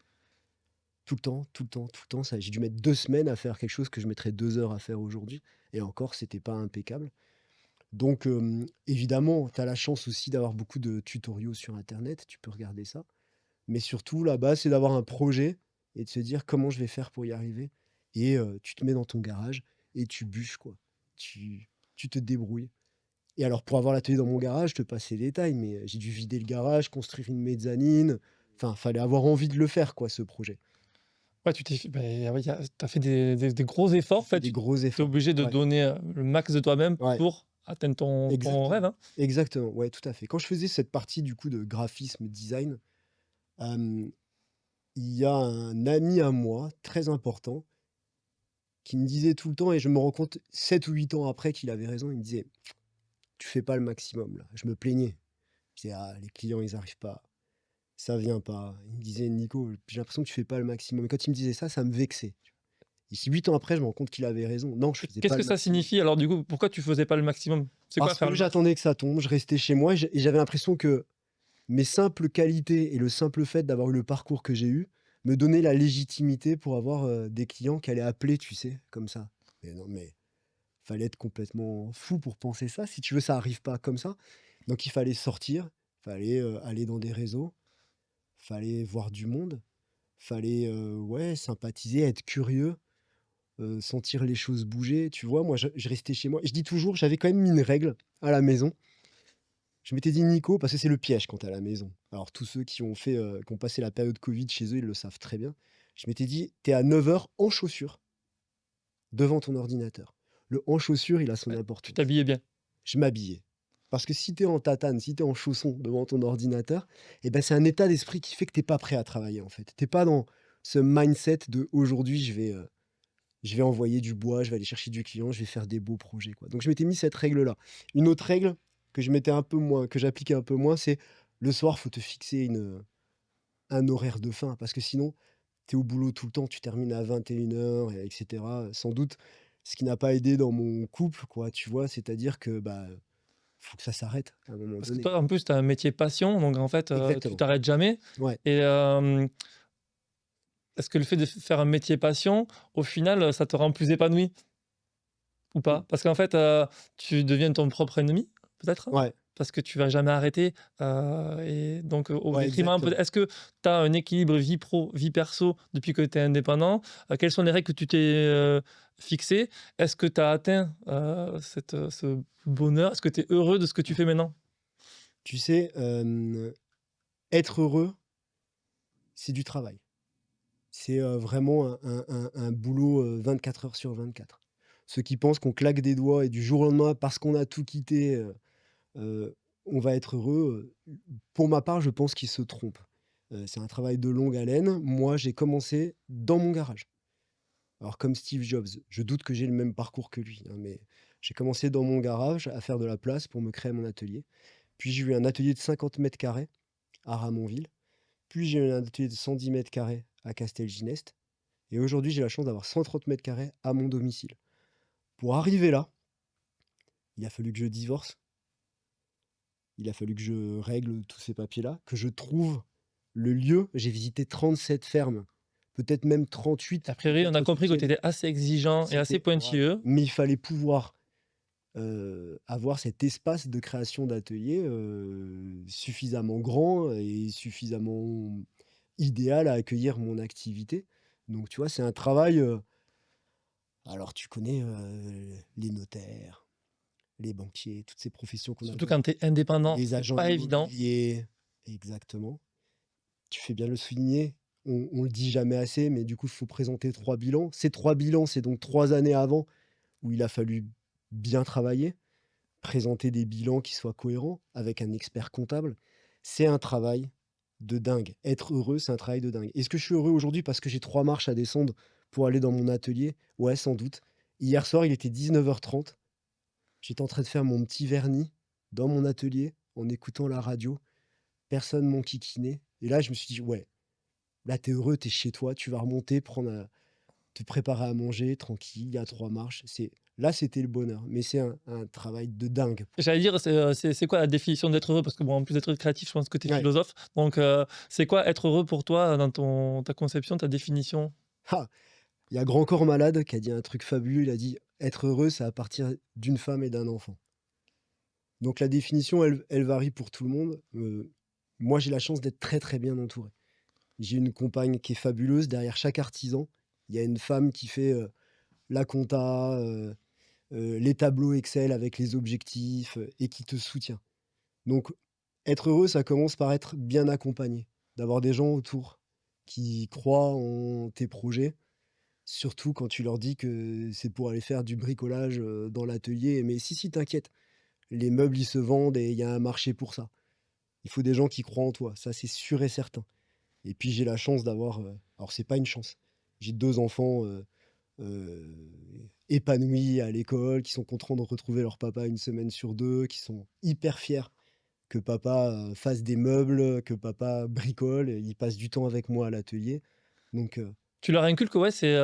Tout le temps, tout le temps, tout le temps, ça j'ai dû mettre 2 semaines à faire quelque chose que je mettrais 2 heures à faire aujourd'hui et encore, c'était pas impeccable. Donc évidemment, tu as la chance aussi d'avoir beaucoup de tutoriaux sur internet, tu peux regarder ça. Mais surtout, là-bas, c'est d'avoir un projet et de se dire: «Comment je vais faire pour y arriver?» Et tu te mets dans ton garage et tu bûches, quoi. Tu te débrouilles. Et alors pour avoir l'atelier dans mon garage, je te passe les détails, mais j'ai dû vider le garage, construire une mezzanine. Enfin, fallait avoir envie de le faire, quoi, ce projet. Ouais, tu t'es fait beh, ouais, tu as fait des gros efforts, en J'ai fait fait, des tu gros es efforts. obligé de Ouais, donner, le max de toi-même ouais, pour atteindre ton rêve, exactement. hein. Exactement, ouais, tout à fait. Quand je faisais cette partie, du coup, de graphisme, design, hem, il y a un ami à moi, très important, qui me disait tout le temps et je me rends compte 7 ou 8 ans après qu'il avait raison, il me disait: «Tu fais pas le maximum là». Je me plaignais. Je disais: «Ah les clients ils arrivent pas, ça vient pas». Il me disait: «Nico, j'ai l'impression que tu fais pas le maximum». Et quand il me disait ça, ça me vexait. Et si 8 ans après, je me rends compte qu'il avait raison. Non, je Et faisais qu'est-ce pas que le ça maximum. signifie alors du coup? Pourquoi tu faisais pas le maximum? C'est quoi Parce faire que le max? j'attendais que ça tombe, je restais chez moi et j'avais l'impression que mes simples qualités et le simple fait d'avoir eu le parcours que j'ai eu, me donnaient la légitimité pour avoir, des clients qui allaient appeler, tu sais, comme ça. Mais non, mais fallait être complètement fou pour penser ça. Si tu veux, ça arrive pas comme ça. Donc il fallait sortir, fallait, aller dans des réseaux, fallait voir du monde, fallait, ouais, sympathiser, être curieux, sentir les choses bouger. Tu vois? Moi, je restais chez moi. Je dis toujours, j'avais quand même mis une règle à la maison. Je m'étais dit: «Nico», parce que c'est le piège quand tu es à la maison. Alors tous ceux qui ont fait, qui ont passé la période covid chez eux, ils le savent très bien. Je m'étais dit: «Tu es à 9 heures en chaussures, devant ton ordinateur». Le en chaussures, il a son Ouais, tu importance. t'habillais bien. Je m'habillais. Parce que si tu es en tatane, si tu es en chaussons devant ton ordinateur, et ben, c'est un état d'esprit qui fait que tu es pas prêt à travailler, en fait. Tu es pas dans ce mindset de: «Aujourd'hui, je vais envoyer du bois, je vais aller chercher du client, je vais faire des beaux projets», quoi. Donc je m'étais mis cette règle-là. Une autre règle que je mettais un peu moins, que j'appliquais un peu moins, c'est le soir, faut te fixer un horaire de fin parce que sinon, tu es au boulot tout le temps, tu termines à 21:00 et cetera, sans doute ce qui n'a pas aidé dans mon couple, quoi, tu vois? C'est-à-dire que, bah, faut que ça s'arrête à un moment Parce que donné. toi, en plus, tu as un métier passion, donc en fait, tu Exactement. t'arrêtes jamais Ouais. et est-ce que le fait de faire un métier passion, au final, ça te rend plus épanoui ou Mmh. pas? Parce qu'en fait, tu deviens ton propre ennemi, peut-être? Ouais. Parce que tu vas jamais arrêter, et donc au Ouais, détriment peut exactement. est-ce que tu as un équilibre vie pro, vie perso depuis que tu es indépendant? Quelles sont les règles que tu t'es, fixées? Est-ce que tu as atteint, ce bonheur? Est-ce que tu es heureux de ce que tu fais maintenant? Tu sais, être heureux, c'est du travail. C'est, vraiment un boulot, 24 heures sur 24. Ceux qui pensent qu'on claque des doigts et du jour au lendemain, parce qu'on a tout quitté, on va être heureux, pour ma part, je pense qu'ils se trompent. C'est un travail de longue haleine. Moi, j'ai commencé dans mon garage. Alors comme Steve Jobs, je doute que j'ai le même parcours que lui, hein, mais j'ai commencé dans mon garage à faire de la place pour me créer mon atelier. Puis j'ai eu un atelier de 50 carrés à Ramonville. Puis j'ai eu un atelier de 110 carrés à Castelginest. Et aujourd'hui, j'ai la chance d'avoir 130 carrés à mon domicile. Pour arriver là, il a fallu que je divorce. Il a fallu que je règle tous ces papiers-là, que je trouve le lieu. J'ai visité 37 fermes, peut-être même A 38 pour priori, que on ça a soit compris que tu officiel. étais assez exigeant et assez C'était voilà. pointilleux. Mais il fallait pouvoir avoir cet espace de création d'atelier suffisamment grand et suffisamment idéal à accueillir mon activité. Donc, tu vois, c'est un travail. Alors, tu connais les notaires, les banquiers, toutes ces professions qu'on Surtout adore, quand tu es indépendant, les c'est agents pas évident. immobiliers, exactement. Tu fais bien de le souligner. On le dit jamais assez, mais du coup, il faut présenter 3 bilans. Ces 3 bilans, c'est donc 3 années avant où il a fallu bien travailler, présenter des bilans qui soient cohérents avec un expert comptable. C'est un travail de dingue. Être heureux, c'est un travail de dingue. Est-ce que je suis heureux aujourd'hui parce que j'ai 3 marches à descendre pour aller dans mon atelier? Ouais, sans doute. Hier soir, il était 19h30. J'étais en train de faire mon petit vernis dans mon atelier en écoutant la radio. Personne m'enquiquinait. Et là, je me suis dit: «Ouais, là, t'es heureux, t'es chez toi, tu vas remonter, te préparer à manger tranquille, il y a 3 marches». Là, c'était le bonheur, mais c'est un travail de dingue. J'allais dire, c'est quoi la définition d'être heureux? Parce que bon, en plus d'être créatif, je pense que tu es Ouais. philosophe. Donc, c'est quoi être heureux pour toi dans ta conception, ta définition? Ah! Il y a Grand Corps Malade qui a dit un truc fabuleux, il a dit: «Être heureux, c'est à partir d'une femme et d'un enfant». Donc la définition, elle varie pour tout le monde. Moi, j'ai la chance d'être très, très bien entouré. J'ai une compagne qui est fabuleuse. Derrière chaque artisan, il y a une femme qui fait, la compta, les tableaux Excel avec les objectifs, et qui te soutient. Donc être heureux, ça commence par être bien accompagné, d'avoir des gens autour qui croient en tes projets, surtout quand tu leur dis que c'est pour aller faire du bricolage, dans l'atelier. Mais si, si, t'inquiète, les meubles, ils se vendent et il y a un marché pour ça. Il faut des gens qui croient en toi, ça, c'est sûr et certain. Et puis j'ai la chance d'avoir, alors c'est pas une chance, j'ai 2 enfants, heu, épanouis à l'école, qui sont contents de retrouver leur papa une semaine sur 2, qui sont hyper fiers que papa, fasse des meubles, que papa bricole, et ils passent du temps avec moi à l'atelier. Donc Tu leur inculques, ouais, c'est,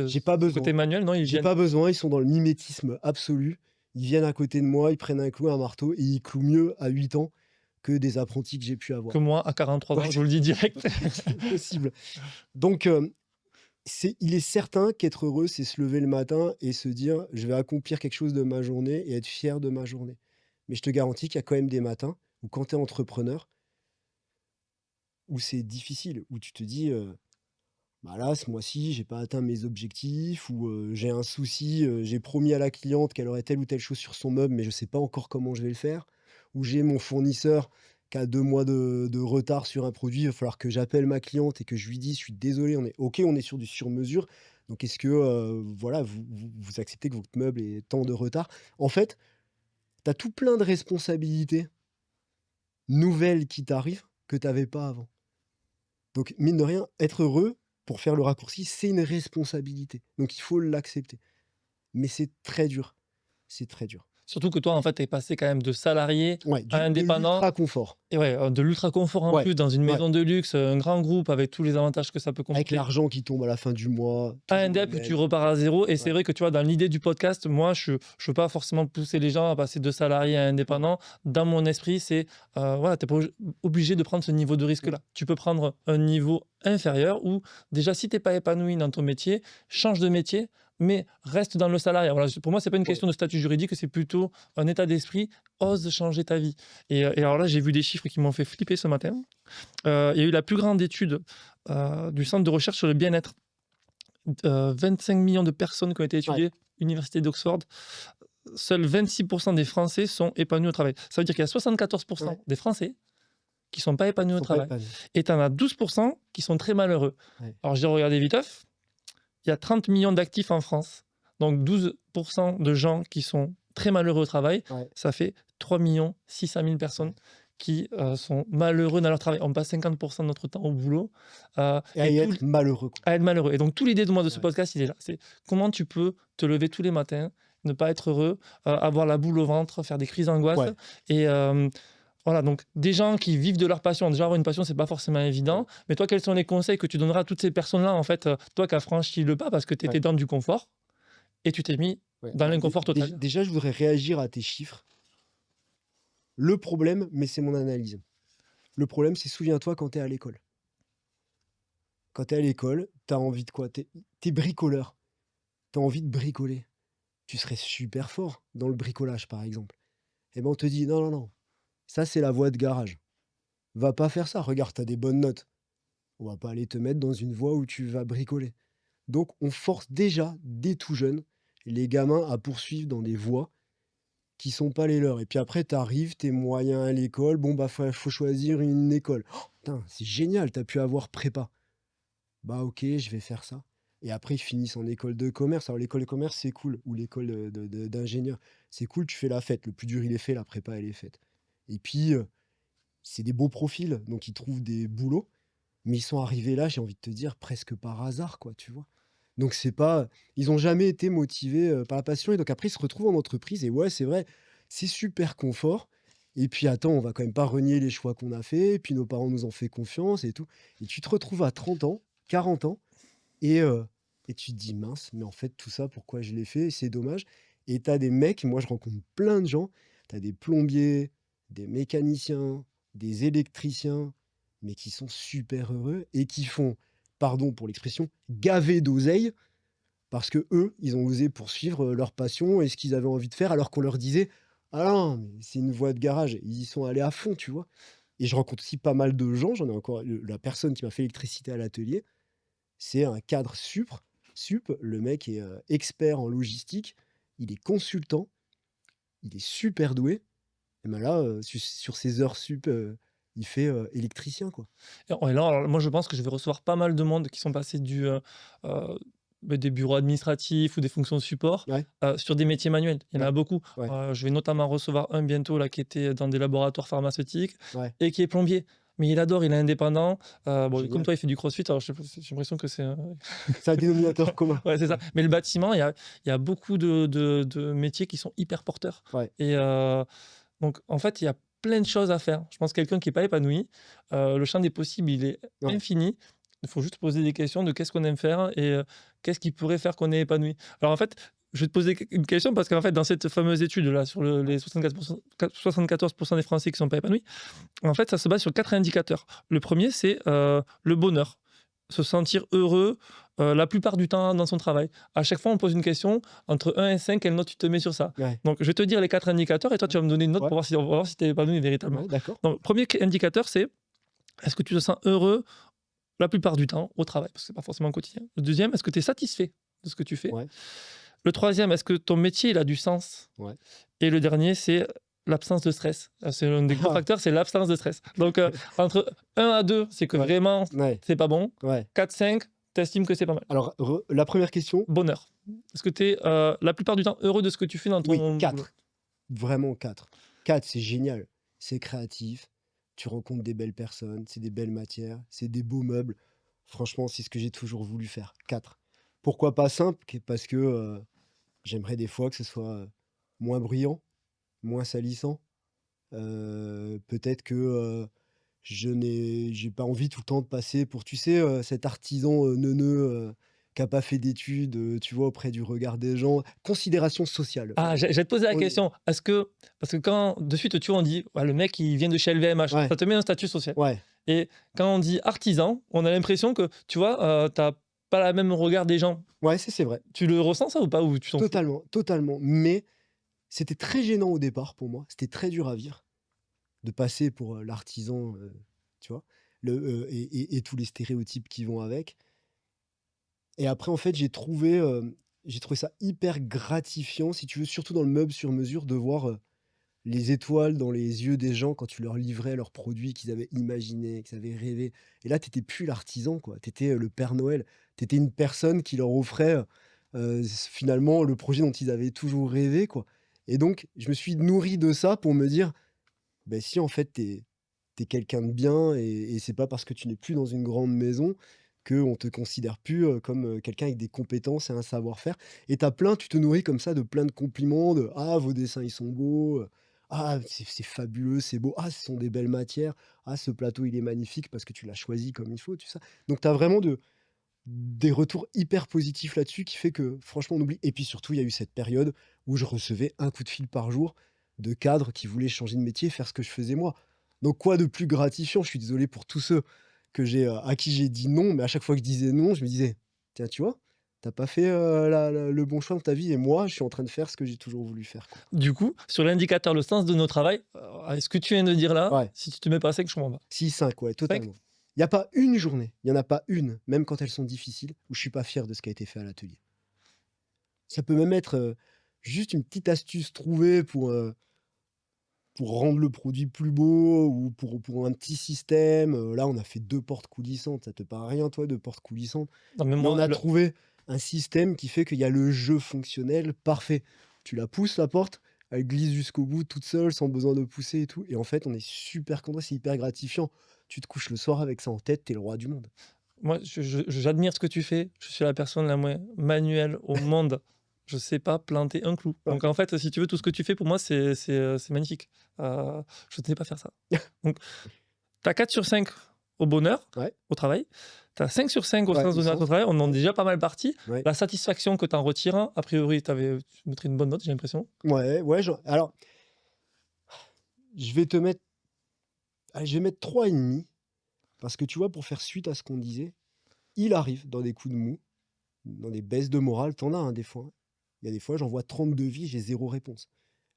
j'ai pas ce côté besoin. manuel, non? Ils J'ai viennent pas besoin, ils sont dans le mimétisme absolu. Ils viennent à côté de moi, ils prennent un clou, un marteau et ils clouent mieux à 8 ans que des apprentis que j'ai pu que avoir. moi à 43 Ouais, ans, je vous le dis direct. c'est possible. Donc il est certain qu'être heureux, c'est se lever le matin et se dire: «Je vais accomplir quelque chose de ma journée et être fier de ma journée». Mais je te garantis qu'il y a quand même des matins où quand tu es entrepreneur, où c'est difficile, où tu te dis, bah, là, ce mois-ci, j'ai pas atteint mes objectifs, ou j'ai un souci, j'ai promis à la cliente qu'elle aurait telle ou telle chose sur son meuble, mais je sais pas encore comment je vais le faire. Ou j'ai mon fournisseur qui a 2 mois de retard sur un produit, il va falloir que j'appelle ma cliente et que je lui dise: «Je suis désolé, on est sur du sur-mesure, donc est-ce que, voilà, vous acceptez que votre meuble ait tant de retard?» En fait, tu as tout plein de responsabilités nouvelles qui t'arrivent que tu avais pas avant. Donc mine de rien, être heureux, pour faire le raccourci, c'est une responsabilité. Donc il faut l'accepter. Mais c'est très dur. C'est très dur. Surtout que toi, en fait, tu es passé quand même de salarié Ouais, à de indépendant l'ultra confort. et ouais, de l'ultra confort en Ouais, plus, dans une ouais. maison de luxe, un grand groupe avec tous les avantages que ça peut Avec comporter. l'argent qui tombe à la fin du mois, À toujours le indep où tu même. repars à zéro et c'est Ouais, vrai que tu vois, dans l'idée du podcast, moi, je veux pas forcément pousser les gens à passer de salarié à ouais. indépendant. Dans mon esprit, c'est, voilà, tu es pas obligé de prendre ce niveau de Mmh. risque-là. Tu peux prendre un niveau inférieur ou déjà, si tu es pas épanoui dans ton métier, change de métier, mais reste dans le salariat. Voilà, pour moi, c'est pas une Ouais, question de statut juridique, c'est plutôt un état d'esprit. Ose changer ta vie. Et alors là, j'ai vu des chiffres qui m'ont fait flipper ce matin. Il y a eu la plus grande étude, du centre de recherche sur le bien-être. 25 millions de personnes qui ont été ouais. étudiées, Université d'Oxford. Seuls 26 des Français sont épanouis au travail. Ça veut dire qu'il y a 74 Ouais. des Français qui sont pas épanouis Ils au sont pas travail épanouis. et tu en as 12 qui sont très malheureux. Ouais. Alors j'ai regardé viteuf, il y a 30 millions d'actifs en France. Donc 12 de gens qui sont très malheureux au travail, Ouais. ça fait 3 600 000 personnes Ouais. qui, sont malheureux dans leur travail. On passe 50 de notre temps au boulot, Et à et y tout être malheureux, quoi. à être malheureux. Et donc, toute l'idée de moi de ce Ouais. podcast, il est là. C'est comment tu peux te lever tous les matins, ne pas être heureux, avoir la boule au ventre, faire des crises d'angoisse. Ouais. Et voilà, donc des gens qui vivent de leur passion. Déjà, avoir une passion, c'est pas forcément évident. Ouais. Mais toi, quels sont les conseils que tu donneras à toutes ces personnes-là, en fait, toi qui as franchi le pas parce que tu étais Ouais. dans du confort et tu t'es mis Ouais. dans Alors l'inconfort total. déjà, je voudrais réagir à tes chiffres. Le problème, mais c'est mon analyse. Le problème, c'est souviens-toi quand tu es à l'école. Quand tu es à l'école, tu as envie de quoi? Tu es bricoleur, tu as envie de bricoler. Tu serais super fort dans le bricolage, par exemple. Et ben, on te dit: «Non, non, non, ça, c'est la voie de garage. Va pas faire ça. Regarde, tu as des bonnes notes. On va pas aller te mettre dans une voie où tu vas bricoler». Donc on force déjà, dès tout jeune, les gamins à poursuivre dans des voies qui sont pas les leurs. Et puis après, tu arrives, tu es moyen à l'école, bon, bah, faut choisir une école. Oh, putain, c'est génial, tu as pu avoir prépa. Bah, OK, je vais faire ça. Et après, ils finissent en école de commerce. Alors l'école de commerce, c'est cool, ou l'école d'ingénieur. C'est cool, tu fais la fête. Le plus dur, il est fait, la prépa, elle est faite. Et puis, c'est des beaux profils, donc ils trouvent des boulots, mais ils sont arrivés là, j'ai envie de te dire, presque par hasard, quoi, tu vois? Donc c'est pas ils ont jamais été motivés, par la passion, et donc après ils se retrouvent en entreprise et ouais, c'est vrai, c'est super confort, Et puis attends, on va quand même pas renier les choix qu'on a faits, et puis nos parents nous ont fait confiance et tout. Et tu te retrouves à 30 ans, 40 ans et et tu te dis: «Mince, mais en fait tout ça pourquoi je l'ai fait? C'est dommage». Et tu as des mecs, moi je rencontre plein de gens, tu as des plombiers, des mécaniciens, des électriciens, mais qui sont super heureux et qui font, pardon pour l'expression, gaver d'oseille parce que eux, ils ont osé poursuivre, leur passion et ce qu'ils avaient envie de faire alors qu'on leur disait: «Ah non, mais c'est une voie de garage». Ils y sont allés à fond, tu vois? Et je rencontre aussi pas mal de gens, j'en ai encore la personne qui m'a fait l'électricité à l'atelier, c'est un cadre le mec est, expert en logistique, il est consultant, il est super doué et ben là, sur ses heures sup, il fait, électricien, quoi. Et là, alors, moi, je pense que je vais recevoir pas mal de monde qui sont passés heu, des bureaux administratifs ou des fonctions de support, Ouais, sur des métiers manuels. Il y en ouais, a beaucoup. ouais, Je vais notamment recevoir un bientôt là qui était dans des laboratoires pharmaceutiques ouais, et qui est plombier. Mais il adore, il est indépendant. Bon, comme génial. toi, il fait du crossfit, alors je sais pas, j'ai l'impression que c'est, C'est un dénominateur commun. ouais, c'est ça. Ouais, Mais le bâtiment, il y a beaucoup de métiers qui sont hyper porteurs ouais, et donc en fait, il y a plein de choses à faire. Je pense que quelqu'un qui est pas épanoui, le champ des possibles, il est ouais, infini. Il faut juste poser des questions de qu'est-ce qu'on aime faire et qu'est-ce qui pourrait faire qu'on est épanoui. Alors en fait, je vais te poser une question parce qu'en fait, dans cette fameuse étude-là sur les 74 des Français qui sont pas épanouis, en fait, ça se base sur 4 indicateurs. Le premier, c'est, le bonheur, se sentir heureux, la plupart du temps dans son travail. À chaque fois, on pose une question, entre 1 et 5, quelle note tu te mets sur ça? ouais, Donc je vais te dire les 4 indicateurs et toi, tu vas me donner une note ouais, pour voir si on va voir si tu es épanoui véritablement. ouais, d'accord, Donc premier indicateur, c'est: est-ce que tu te sens heureux la plupart du temps au travail? Parce que c'est pas forcément quotidien. Le deuxième, est-ce que tu es satisfait de ce que tu fais? ouais, Le troisième, est-ce que ton métier, il a du sens? ouais. Et le dernier, c'est l'absence de stress. C'est un des gros Ah! facteurs, c'est l'absence de stress. Donc, entre 1 à 2, c'est que Ouais, vraiment, ouais, c'est pas bon. ouais. 4, 5, tu estimes que c'est pas mal. Alors la première question, Bonheur. Est-ce que tu es, la plupart du temps heureux de ce que tu fais dans oui, ton boulot? 4. Vraiment 4. 4, c'est génial. C'est créatif, tu rencontres des belles personnes, c'est des belles matières, c'est des beaux meubles. Franchement, c'est ce que j'ai toujours voulu faire. 4. Pourquoi pas 5? Parce que, j'aimerais des fois que ce soit, moins bruyant, moins salissant. Peut-être que, j'ai pas envie tout le temps de passer pour, tu sais, cet artisan, neuneux, qui a pas fait d'études, tu vois, auprès du regard des gens. Considération sociale. Ah, j'allais te poser la On est question. Est-ce que parce que quand de suite, tu vois, on dit: «Ouais, le mec, il vient de chez LVMH», ouais, ça te met un statut social. ouais. Et quand on dit artisan, on a l'impression que, tu vois, tu pas la même regard des gens. Ouais, c'est vrai. Tu le ressens ça ou pas? Ou tu t'en fous? Totalement, totalement. Mais c'était très gênant au départ pour moi. C'était très dur à vivre de passer pour, l'artisan, tu vois? Et tous les stéréotypes qui vont avec. Et après, en fait, j'ai trouvé ça hyper gratifiant, si tu veux, surtout dans le meuble sur mesure, de voir, les étoiles dans les yeux des gens quand tu leur livrais leurs produits qu'ils avaient imaginés, qu'ils avaient rêvé. Et là, tu étais plus l'artisan, quoi. Tu étais, le Père Noël. Tu étais une personne qui leur offrait, finalement, le projet dont ils avaient toujours rêvé, quoi. Et donc, je me suis nourri de ça pour me dire: «Beh, si, en fait, tu es quelqu'un de bien et c'est pas parce que tu n'es plus dans une grande maison qu'on te considère plus, comme, quelqu'un avec des compétences et un savoir-faire». Et tu te nourris comme ça de plein de compliments de: «Ah, vos dessins, ils sont beaux, ah, c'est fabuleux, c'est beau. Ah, ce sont des belles matières. Ah, ce plateau, il est magnifique parce que tu l'as choisi comme il faut», tu sais? Donc tu as vraiment des retours hyper positifs là-dessus qui fait que franchement on oublie. Et puis surtout, il y a eu cette période où je recevais un coup de fil par jour de cadres qui voulaient changer de métier, faire ce que je faisais moi. Donc quoi de plus gratifiant? Je suis désolé pour tous ceux à qui j'ai dit non, mais à chaque fois que je disais non, je me disais: «Tiens, tu vois? T'as pas fait, le bon choix dans ta vie et moi, je suis en train de faire ce que j'ai toujours voulu faire, quoi». Du coup, sur l'indicateur, le sens de nos travail, ce que tu viens de dire là, Ouais, si tu te mets pas 5, je comprends pas. 6-5, ouais, 5? totalement. Il y a pas une journée, il y en a pas une, même quand elles sont difficiles, où je suis pas fier de ce qui a été fait à l'atelier. Ça peut même être, juste une petite astuce trouvée pour rendre le produit plus beau ou pour un petit système. Là, on a fait 2 portes coulissantes. Ça te paraît rien, toi, 2 portes coulissantes? Non, mais Mais on moi, a trouvé un système qui fait qu'il y a le jeu fonctionnel parfait. Tu la pousses la porte, elle glisse jusqu'au bout toute seule, sans besoin de pousser et tout. Et en fait, on est super content, c'est hyper gratifiant. Tu te couches le soir avec ça en tête, tu es le roi du monde. j'admire ce que tu fais. Je suis la personne la moins manuelle au monde. je sais pas planter un clou. Ouais. Donc en fait, si tu veux, tout ce que tu fais pour moi, c'est magnifique. Je ne sais pas faire ça. Donc tu as 4 sur 5 au bonheur, Ouais, au travail. Tu as 5 sur 5 au ouais, sens au de notre sens. travail. On en est Ouais, déjà pas mal parti. ouais. La satisfaction que tu en retires, a priori, tu mettrais une bonne note, j'ai l'impression. Ouais, ouais, alors, je vais te mettre allez, je vais mettre 3,5 parce que tu vois, pour faire suite à ce qu'on disait, il arrive dans des coups de mou, dans des baisses de morale, tu en as, hein, des fois, hein. Il y a des fois, j'envoie 30 devis, j'ai 0 réponse.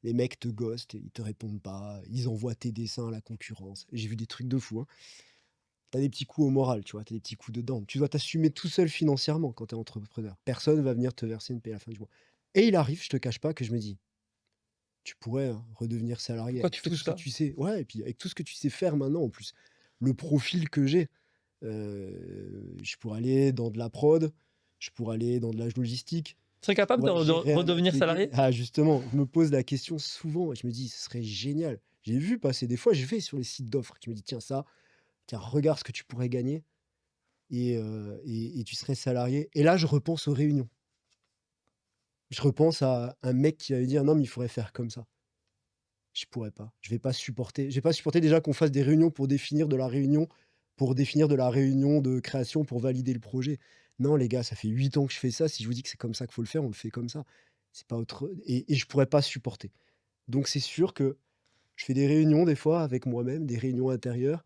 Les mecs te ghostent, ils te répondent pas, ils envoient tes dessins à la concurrence. J'ai vu des trucs de fou, hein. Tu as des petits coups au moral, tu vois? Tu as des petits coups de dents. Tu dois t'assumer tout seul financièrement quand tu es entrepreneur. Personne va venir te verser une paie à la fin du mois. Et il arrive, je te cache pas, que je me dis: «Tu pourrais, hein, redevenir salarié Pourquoi avec tu fais tout tout ce que ça? tu sais». Ouais, et puis avec tout ce que tu sais faire maintenant en plus. Le profil que j'ai, je pourrais aller dans de la prod, je pourrais aller dans de la logistique, Tu serais je capable pourrais de gérer un redevenir atelier. salarié? Ah justement, je me pose la question souvent et je me dis: «Ce serait génial». J'ai vu passer des fois, je vais sur les sites d'offres, je me dis: «Tiens ça, tiens regarde ce que tu pourrais gagner et tu serais salarié». Et là, je repense aux réunions. Je repense à un mec qui allait dire: «Non, mais il faudrait faire comme ça». Je pourrais pas. Je vais pas supporter. Je vais pas supporter déjà qu'on fasse des réunions pour définir de la réunion, pour définir de la réunion de création, pour valider le projet. Non, les gars, ça fait 8 ans que je fais ça. Si je vous dis que c'est comme ça qu'il faut le faire, on le fait comme ça. C'est pas autre. Et je pourrais pas supporter. Donc c'est sûr que je fais des réunions des fois avec moi-même, des réunions intérieures,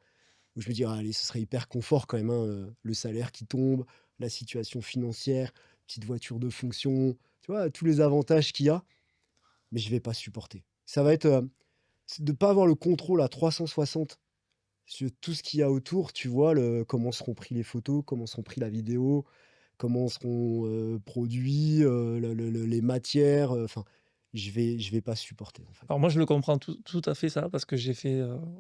où je me dis: «Ah, allez, ce serait hyper confort quand même, hein, le salaire qui tombe, la situation financière, petite voiture de fonction», tu vois? Tous les avantages qu'il y a, mais je vais pas supporter. Ça va être, c'est de pas avoir le contrôle à 360 sur tout ce qu'il y a autour, tu vois? Comment seront pris les photos, comment seront pris la vidéo, comment seront, produits, les matières, enfin, je vais pas supporter, en fait. Alors moi, je le comprends tout à fait ça, parce que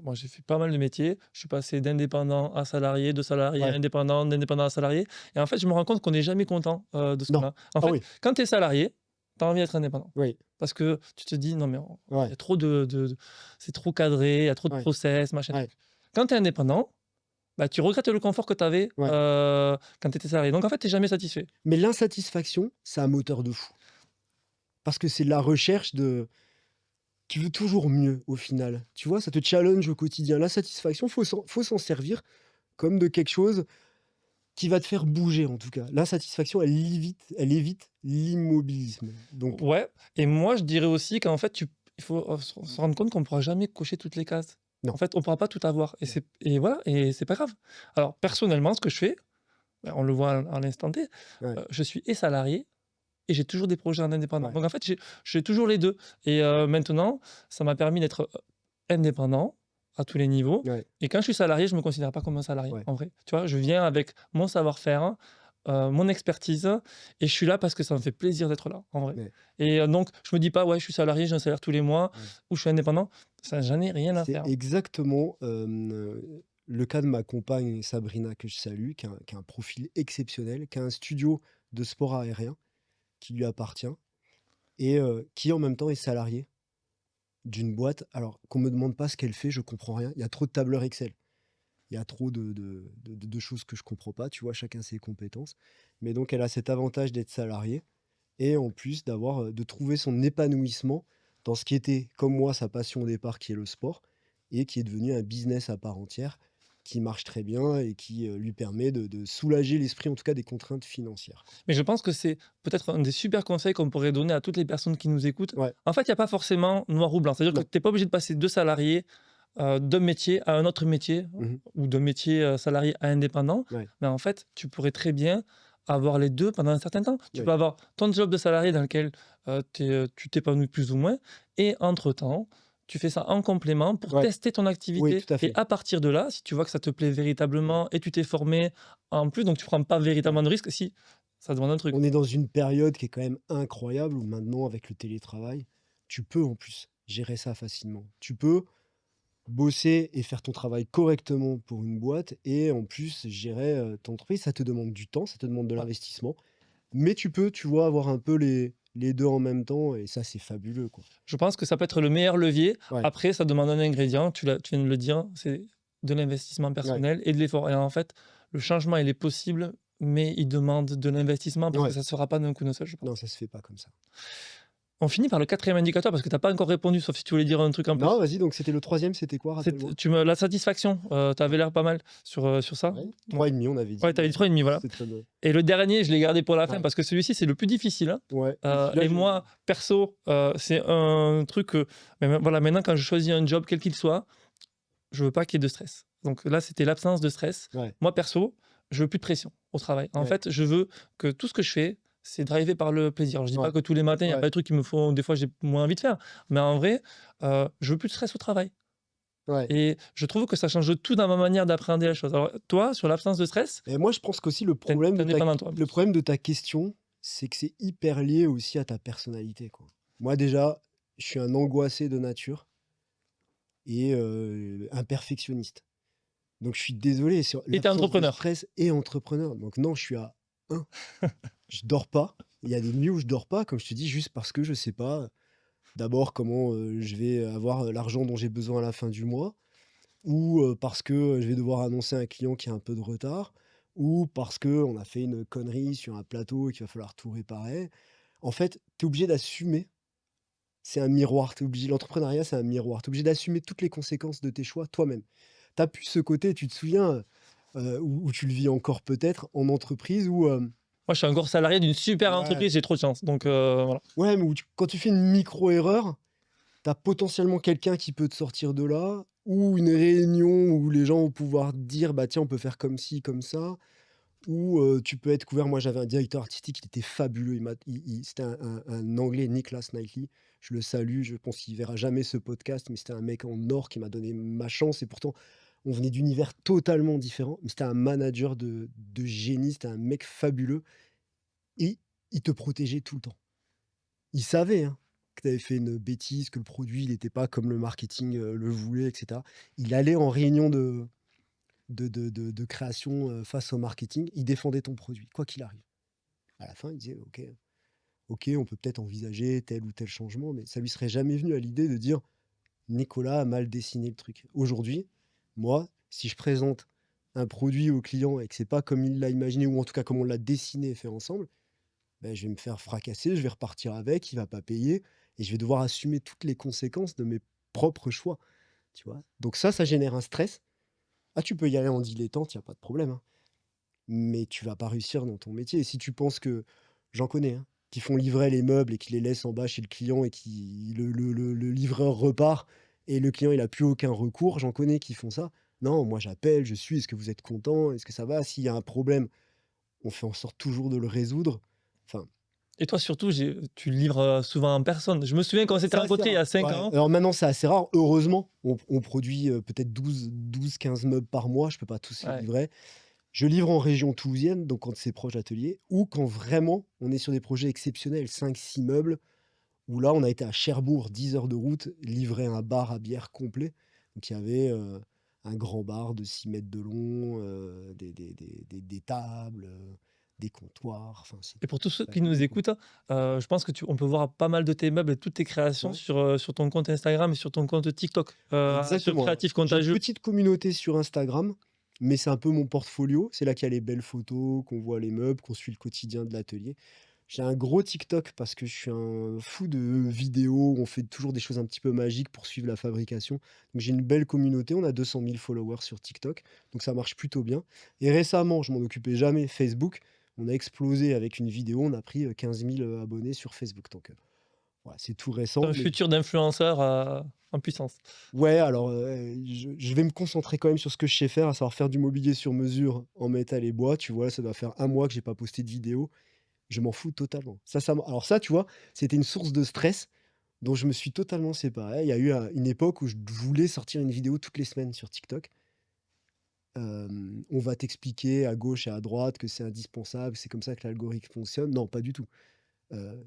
moi, j'ai fait pas mal de métiers. Je suis passé d'indépendant à salarié, de salarié à Ouais. indépendant, d'indépendant à salarié. Et en fait, je me rends compte qu'on n'est jamais content de ce qu'on Non. a. En Ah fait, oui, quand tu es salarié, tu as envie d'être indépendant. oui, Parce que tu te dis, non, mais il y ouais, a trop c'est trop cadré, il y a trop de ouais, process, machin ouais, truc. Quand tu es indépendant, bah, tu regrettes le confort que tu avais ouais. quand tu étais salarié. Donc en fait, tu n'es jamais satisfait. Mais l'insatisfaction, c'est un moteur de fou. Parce que c'est de la recherche de tu veux toujours mieux au final. Tu vois? Ça te challenge au quotidien. La satisfaction, faut s'en servir comme de quelque chose qui va te faire bouger en tout cas. L'insatisfaction, elle évite l'immobilisme. Donc Ouais, et moi je dirais aussi qu'en fait, il faut se rendre compte qu'on ne pourra jamais cocher toutes les cases. En non, fait, on ne pourra pas tout avoir, non. et voilà, et c'est pas grave. Alors personnellement, ce que je fais, bah, on le voit à l'instant T, Ouais, je suis et salarié et j'ai toujours des projets en indépendant. ouais, Donc en fait, j'ai toujours les 2, et maintenant, ça m'a permis d'être, indépendant à tous les niveaux, ouais, et quand je suis salarié, je me considère pas comme un salarié, ouais, en vrai. Tu vois? Je viens avec mon savoir-faire, mon expertise, et je suis là parce que ça me fait plaisir d'être là, en vrai. ouais, Et donc je me dis pas: «Ouais, je suis salarié, j'ai un salaire tous les mois» ouais. ou «Je suis indépendant». Ça, j'en ai rien à C'est faire. exactement, le cas de ma compagne Sabrina que je salue, qui a un profil exceptionnel, qui a un studio de sport aérien qui lui appartient et qui en même temps est salariée d'une boîte. Alors qu'on me demande pas ce qu'elle fait, je comprends rien. Il y a trop de tableurs Excel. Il y a trop de choses que je comprends pas, tu vois? Chacun ses compétences. Mais donc elle a cet avantage d'être salariée et en plus d'avoir, de trouver son épanouissement dans ce qui était, comme moi, sa passion au départ, qui est le sport et qui est devenu un business à part entière, qui marche très bien et qui, lui permet de soulager l'esprit, en tout cas, des contraintes financières, quoi. Mais je pense que c'est peut-être un des super conseils qu'on pourrait donner à toutes les personnes qui nous écoutent. Ouais, En fait, il y a pas forcément noir ou blanc. C'est-à-dire que non. tu es pas obligé de passer de salarié, d'un métier à un autre métier, Mmh. ou d'un métier, salarié à indépendant. Ouais, Mais en fait, tu pourrais très bien avoir les 2 pendant un certain temps. Tu ouais, peux avoir ton job de salarié dans lequel, tu t'épanouis plus ou moins, et entre temps, tu fais ça en complément pour ouais, tester ton oui, activité, tout à et fait. à partir de là, si tu vois que ça te plaît véritablement et tu t'es formé en plus, donc tu prends pas Ouais. véritablement de risque, si ça demande un truc. On est dans une période qui est quand même incroyable où maintenant, avec le télétravail, tu peux en plus gérer ça facilement. Tu peux bosser et faire ton travail correctement pour une boîte et en plus gérer, ton entreprise. Ça te demande du temps, ça te demande de Ouais. l'investissement, mais tu peux, tu vois, avoir un peu les 2 en même temps et ça, c'est fabuleux, quoi. Je pense que ça peut être le meilleur levier. Ouais, Après, ça demande un ingrédient, tu viens de le dire, c'est de l'investissement ouais, personnel et de l'effort. Et en fait, le changement, il est possible mais il demande de l'investissement parce que Ouais, ça ne se fera pas d'un coup d'un seul, je pense. non, ça se fait pas comme ça. On finit par le quatrième indicateur parce que tu n'as pas encore répondu, sauf si tu voulais dire un truc en Non, plus. vas-y, donc c'était le troisième, c'était quoi? Rappelle-moi. La satisfaction, tu avais l'air pas mal sur ça. Ouais, Donc, 3,5 on avait ouais, dit, tu avais dit 3,5, voilà. c'est très bien. Et le dernier, je l'ai gardé pour la fin Ouais, parce que celui-ci, c'est le plus difficile, hein. ouais, et celui-là, Et moi, perso, c'est un truc que voilà, maintenant, quand je choisis un job, quel qu'il soit, je veux pas qu'il y ait de stress. Donc là, c'était l'absence de stress. ouais, Moi, perso, je veux plus de pression au travail. En ouais, fait, je veux que tout ce que je fais, c'est drivé par le plaisir. Alors, je dis ouais, pas que tous les matins, il y a ouais, pas de trucs qui me font des fois, j'ai moins envie de faire. Mais en vrai, je veux plus de stress au travail. ouais. Et je trouve que ça change tout dans ma manière d'appréhender la chose. Alors, toi, sur l'absence de stress, Et moi, je pense qu'aussi tu es indépendant, toi, en le plus. problème de ta question, c'est que c'est hyper lié aussi à ta personnalité, quoi. Moi, déjà, je suis un angoissé de nature et un perfectionniste. Donc je suis désolé, sur Et tu es l'absence de entrepreneur. stress et entrepreneur. Donc non, je suis à 1. Je dors pas. Il y a des nuits où je dors pas, comme je te dis, juste parce que je sais pas, d'abord comment, je vais avoir, l'argent dont j'ai besoin à la fin du mois, ou, parce que, je vais devoir annoncer à un client qui a un peu de retard, ou parce que on a fait une connerie sur un plateau et qu'il va falloir tout réparer. En fait, tu es obligé d'assumer. C'est un miroir, tu obligé l'entrepreneuriat, c'est un miroir. Tu es obligé d'assumer toutes les conséquences de tes choix toi-même. Tu as pu ce côté, tu te souviens, où tu le vis encore peut-être en entreprise où, Moi, je suis encore salarié d'une super ouais, entreprise, j'ai trop de chance. Donc, voilà. ouais, mais où quand tu fais une micro-erreur, tu as potentiellement quelqu'un qui peut te sortir de là, ou une réunion où les gens vont pouvoir te dire: «Bah, tiens, on peut faire comme ci, comme ça», ou, tu peux être couvert. Moi, j'avais un directeur artistique, il était fabuleux. C'était un Anglais, Nicholas Knightley. Je le salue, je pense qu'il verra jamais ce podcast, mais c'était un mec en or qui m'a donné ma chance et pourtant, on venait d'univers totalement différents, mais c'était un manager de génie, c'était un mec fabuleux et il te protégeait tout le temps. Il savait, hein, que tu avais fait une bêtise, que le produit, il était pas comme le marketing, le voulait et cetera. Il allait en réunion de création, face au marketing, il défendait ton produit, quoi qu'il arrive. À la fin, il disait: «OK, OK, on peut peut-être envisager tel ou tel changement», mais ça lui serait jamais venu à l'idée de dire: «Nicolas a mal dessiné le truc». Aujourd'hui, moi, si je présente un produit au client et que c'est pas comme il l'a imaginé ou en tout cas comme on l'a dessiné et fait ensemble, ben je vais me faire fracasser, je vais repartir avec, il va pas payer et je vais devoir assumer toutes les conséquences de mes propres choix, tu vois? Donc ça génère un stress. Ah, tu peux y aller en dilettante, il y a pas de problème, hein, mais tu vas pas réussir dans ton métier et si tu penses que j'en connais, hein, qui font livrer les meubles et qui les laissent en bas chez le client et qui le livreur repart et le client, il a plus aucun recours, j'en connais qui font ça. Non, moi j'appelle, je suis: «Est-ce que vous êtes content? Est-ce que ça va?» S'il y a un problème, on fait en sorte toujours de le résoudre. Enfin, Et toi, surtout, tu livres souvent en personne. Je me souviens quand on s'était c'est assez rencontrés il y rare. a 5 Ouais, ans. alors maintenant, c'est assez rare. Heureusement, on produit, peut-être 12-15 meubles par mois, je peux pas tous les Ouais. livrer. Je livre en région toulousaine, donc quand c'est proche d'atelier, ou quand vraiment on est sur des projets exceptionnels, 5-6 meubles, où là, on a été à Cherbourg, 10 heures de route, livrer un bar à bière complet. Donc il y avait, un grand bar de 6 mètres de long, des tables, des comptoirs, enfin Et c'était pour tous ceux qui nous fabuleux, quoi. écoutent, je pense que on peut voir pas mal de tes meubles et toutes tes créations Ouais, sur ton compte Instagram et sur ton compte TikTok, sur exactement, ouais. Créatif J'ai une Contagieux. petite communauté sur Instagram, mais c'est un peu mon portfolio. C'est là qu'il y a les belles photos, qu'on voit les meubles, qu'on suit le quotidien de l'atelier. J'ai un gros TikTok parce que je suis un fou de vidéos. On fait toujours des choses un petit peu magiques pour suivre la fabrication. Donc j'ai une belle communauté. On a 200 000 followers sur TikTok. Donc ça marche plutôt bien. Et récemment, je m'en occupais jamais, Facebook. On a explosé avec une vidéo. On a pris 15 000 abonnés sur Facebook. Donc voilà, c'est tout récent. Un Mais futur d'influenceur en puissance. ouais, alors je vais me concentrer quand même sur ce que je sais faire, à savoir faire du mobilier sur mesure en métal et bois. Tu vois, ça doit faire un mois que j'ai pas posté de vidéo. Je m'en fous totalement. Alors ça, tu vois, c'était une source de stress dont je me suis totalement séparé. Il y a eu une époque où je voulais sortir une vidéo toutes les semaines sur TikTok. On va t'expliquer à gauche et à droite que c'est indispensable, c'est comme ça que l'algorithme fonctionne. Non, pas du tout.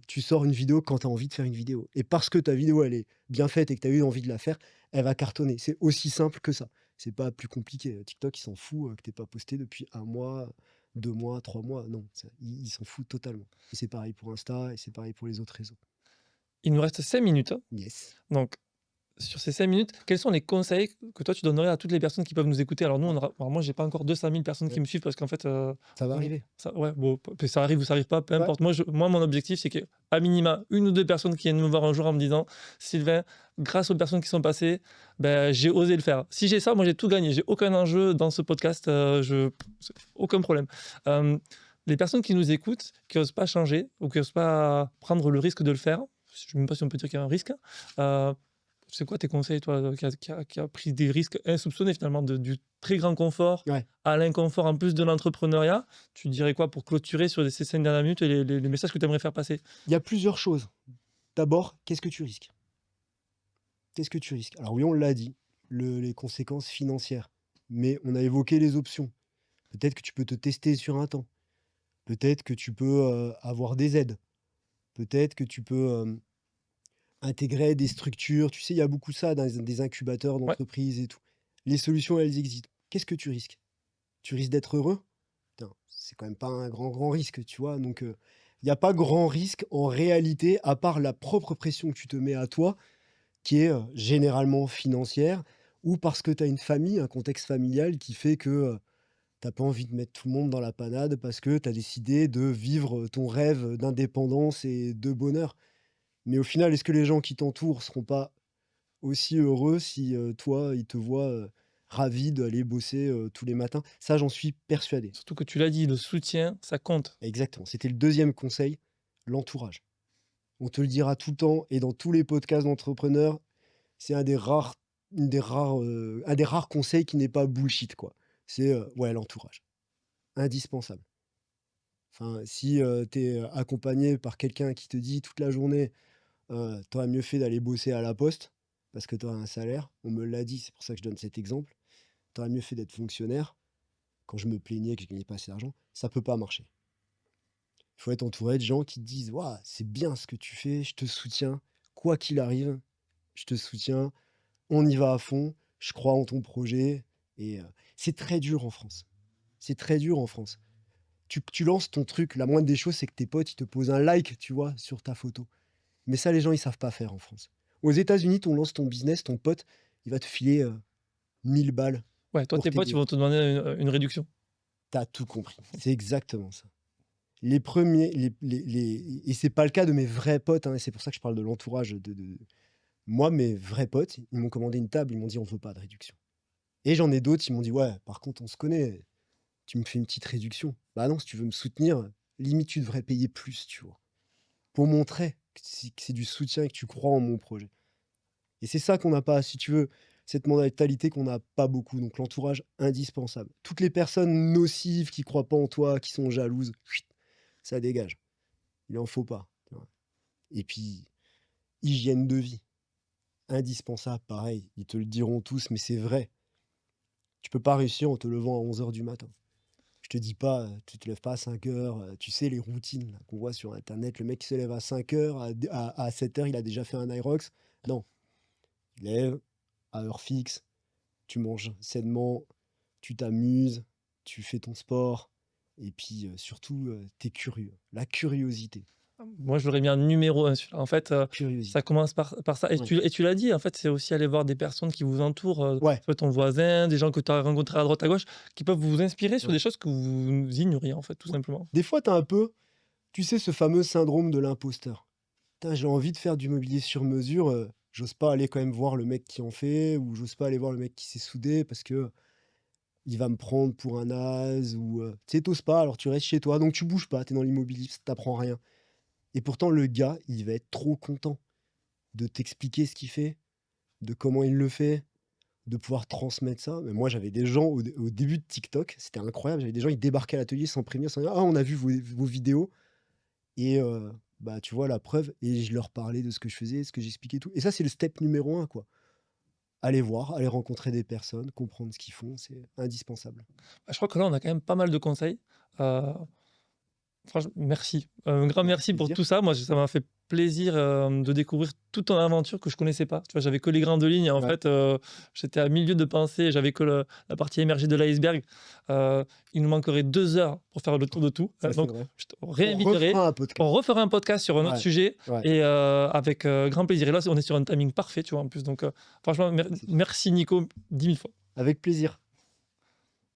Tu sors une vidéo quand tu as envie de faire une vidéo. Et parce que ta vidéo, elle est bien faite et que tu as eu envie de la faire, elle va cartonner. C'est aussi simple que ça. C'est pas plus compliqué. TikTok, il s'en fout que tu pas posté depuis un mois, 2 mois, 3 mois. Non, il s'en fout totalement. Et c'est pareil pour Insta et c'est pareil pour les autres réseaux. Il nous reste 5 minutes. Yes. Donc, sur ces 5 minutes, quels sont les conseils que toi tu donnerais à toutes les personnes qui peuvent nous écouter? Alors nous, alors moi, j'ai pas encore 200 000 personnes qui Ouais, me suivent parce qu'en fait, ça va mmh, arriver. ça ouais, bon, ça arrive ou ça arrive pas, peu Ouais, importe. Moi, mon objectif, c'est qu'à minima, une ou 2 personnes qui viennent me voir un jour en me disant: «Sylvain, grâce aux personnes qui sont passées, ben j'ai osé le faire». Si j'ai ça, moi, j'ai tout gagné. J'ai aucun enjeu dans ce podcast, c'est aucun problème. Hem, les personnes qui nous écoutent, qui osent pas changer ou qui osent pas prendre le risque de le faire, je sais même pas si on peut dire qu'il y a un risque, heu c'est quoi tes conseils, toi, qui a pris des risques insoupçonnés finalement, du très grand confort ouais. à l'inconfort en plus de l'entrepreneuriat? Tu dirais quoi pour clôturer sur ces 5 dernières minutes et les messages que tu aimerais faire passer? Il y a plusieurs choses. D'abord, qu'est-ce que tu risques? Qu'est-ce que tu risques? Alors oui, on l'a dit, les conséquences financières, mais on a évoqué les options. Peut-être que tu peux te tester sur un temps. Peut-être que tu peux, avoir des aides. Peut-être que tu peux, intégrer des structures. Tu sais, il y a beaucoup ça dans des incubateurs Ouais, d'entreprises et tout. Les solutions, elles existent. Qu'est-ce que tu risques? Tu risques d'être heureux? Putain, c'est quand même pas un grand, grand risque, tu vois? Donc, il y a pas grand risque en réalité, à part la propre pression que tu te mets à toi, qui est, généralement financière ou parce que tu as une famille, un contexte familial qui fait que, tu pas envie de mettre tout le monde dans la panade parce que tu as décidé de vivre, ton rêve d'indépendance et de bonheur. Mais au final, est-ce que les gens qui t'entourent seront pas aussi heureux si, toi, ils te voient, ravi d'aller bosser, tous les matins? Ça, j'en suis persuadé. surtout que tu l'as dit, le soutien, ça compte. Exactement. C'était le deuxième conseil, l'entourage. On te le dira tout le temps et dans tous les podcasts d'entrepreneurs, c'est un des rares conseils qui n'est pas bullshit, quoi. C'est, ouais, l'entourage, indispensable. Enfin, si, tu es, accompagné par quelqu'un qui te dit toute la journée, «Tu aurais mieux fait d'aller bosser à la poste parce que tu auras un salaire». On me l'a dit, c'est pour ça que je donne cet exemple. «Tu aurais mieux fait d'être fonctionnaire». Quand je me plaignais que je gagnais pas assez d'argent, ça peut pas marcher. Il faut être entouré de gens qui te disent: «Waouh, c'est bien ce que tu fais, je te soutiens, quoi qu'il arrive, je te soutiens, on y va à fond, je crois en ton projet». Et c'est très dur en France. C'est très dur en France. Tu lances ton truc, la moindre des choses, c'est que tes potes, ils te posent un like, tu vois, sur ta photo. Mais ça, les gens, ils savent pas faire en France. Aux États-Unis, tu lances ton business, ton pote, il va te filer, 1 000 balles Ouais, toi, pour tes potes, ils t'aider. vont te demander une réduction. Tu as tout compris. C'est exactement ça. Les premiers, et c'est pas le cas de mes vrais potes, hein, et c'est pour ça que je parle de l'entourage moi, mes vrais potes, ils m'ont commandé une table, ils m'ont dit: «On veut pas de réduction». Et j'en ai d'autres, ils m'ont dit: «Ouais, par contre, on se connaît, tu me fais une petite réduction». Bah non, si tu veux me soutenir, limite, tu devrais payer plus, tu vois? Pour montrer que c'est du soutien et que tu crois en mon projet. Et c'est ça qu'on n'a pas, si tu veux, cette mentalité qu'on n'a pas beaucoup, donc l'entourage, indispensable. Toutes les personnes nocives qui croient pas en toi, qui sont jalouses, chut, ça dégage. Il en faut pas, tu vois? Et puis, hygiène de vie, indispensable, pareil, ils te le diront tous, mais c'est vrai. Tu peux pas réussir en te levant à 11 heures du matin. Je te dis pas, tu te lèves pas à 5 heures, tu sais les routines là qu'on voit sur internet, le mec qui se lève à 5 heures, à 7 heures, il a déjà fait un Irox. Non, il lève à heure fixe, tu manges sainement, tu t'amuses, tu fais ton sport et puis, surtout, tu es curieux. La curiosité, Moi, je l'aurais mis en numéro 1 celui-là. En fait, ça curiosité. commence par ça et Ouais. tu l'as dit, en fait, c'est aussi aller voir des personnes qui vous entourent, Ouais, soit ton voisin, des gens que tu as rencontrés à droite à gauche, qui peuvent vous inspirer sur ouais, des choses que vous ignoriez, en fait, tout ouais. simplement. Des fois, tu as un peu, tu sais, ce fameux syndrome de l'imposteur. Putain, j'ai envie de faire du mobilier sur mesure, j'ose pas aller quand même voir le mec qui en fait ou j'ose pas aller voir le mec qui s'est soudé parce que il va me prendre pour un naze ou, tu sais, tu pas, alors tu restes chez toi, donc tu bouges pas, tu es dans l'immobilier, tu rien et pourtant le gars, il va être trop content de t'expliquer ce qu'il fait, de comment il le fait, de pouvoir transmettre ça. Mais moi, j'avais des gens au début de TikTok, c'était incroyable, j'avais des gens, ils débarquaient à l'atelier sans prévenir, sans dire: «Ah, on a vu vos vidéos». Et bah, tu vois la preuve et je leur parlais de ce que je faisais, ce que j'expliquais et tout et ça, c'est le step numéro un, quoi. Aller voir, aller rencontrer des personnes, comprendre ce qu'ils font, c'est indispensable. Bah, je crois que là, on a quand même pas mal de conseils. Heu, franchement merci. Un grand Bah, avec merci pour plaisir. tout ça. Moi, ça m'a fait plaisir de découvrir toute ton aventure que je connaissais pas. Tu vois, j'avais que les grandes lignes. Et en Ouais, fait, j'étais à milieu de pensée. J'avais que la partie émergée de l'iceberg. Il nous manquerait 2 heures pour faire le tour de tout. ça c'est Donc, vrai. je te On réinviterai. refera un podcast. On refera un podcast sur un autre Ouais, sujet ouais, et avec grand plaisir. Et là, on est sur un timing parfait, tu vois, en plus. Donc, franchement, c'est sûr. merci Nico, 10 000 fois. Avec plaisir.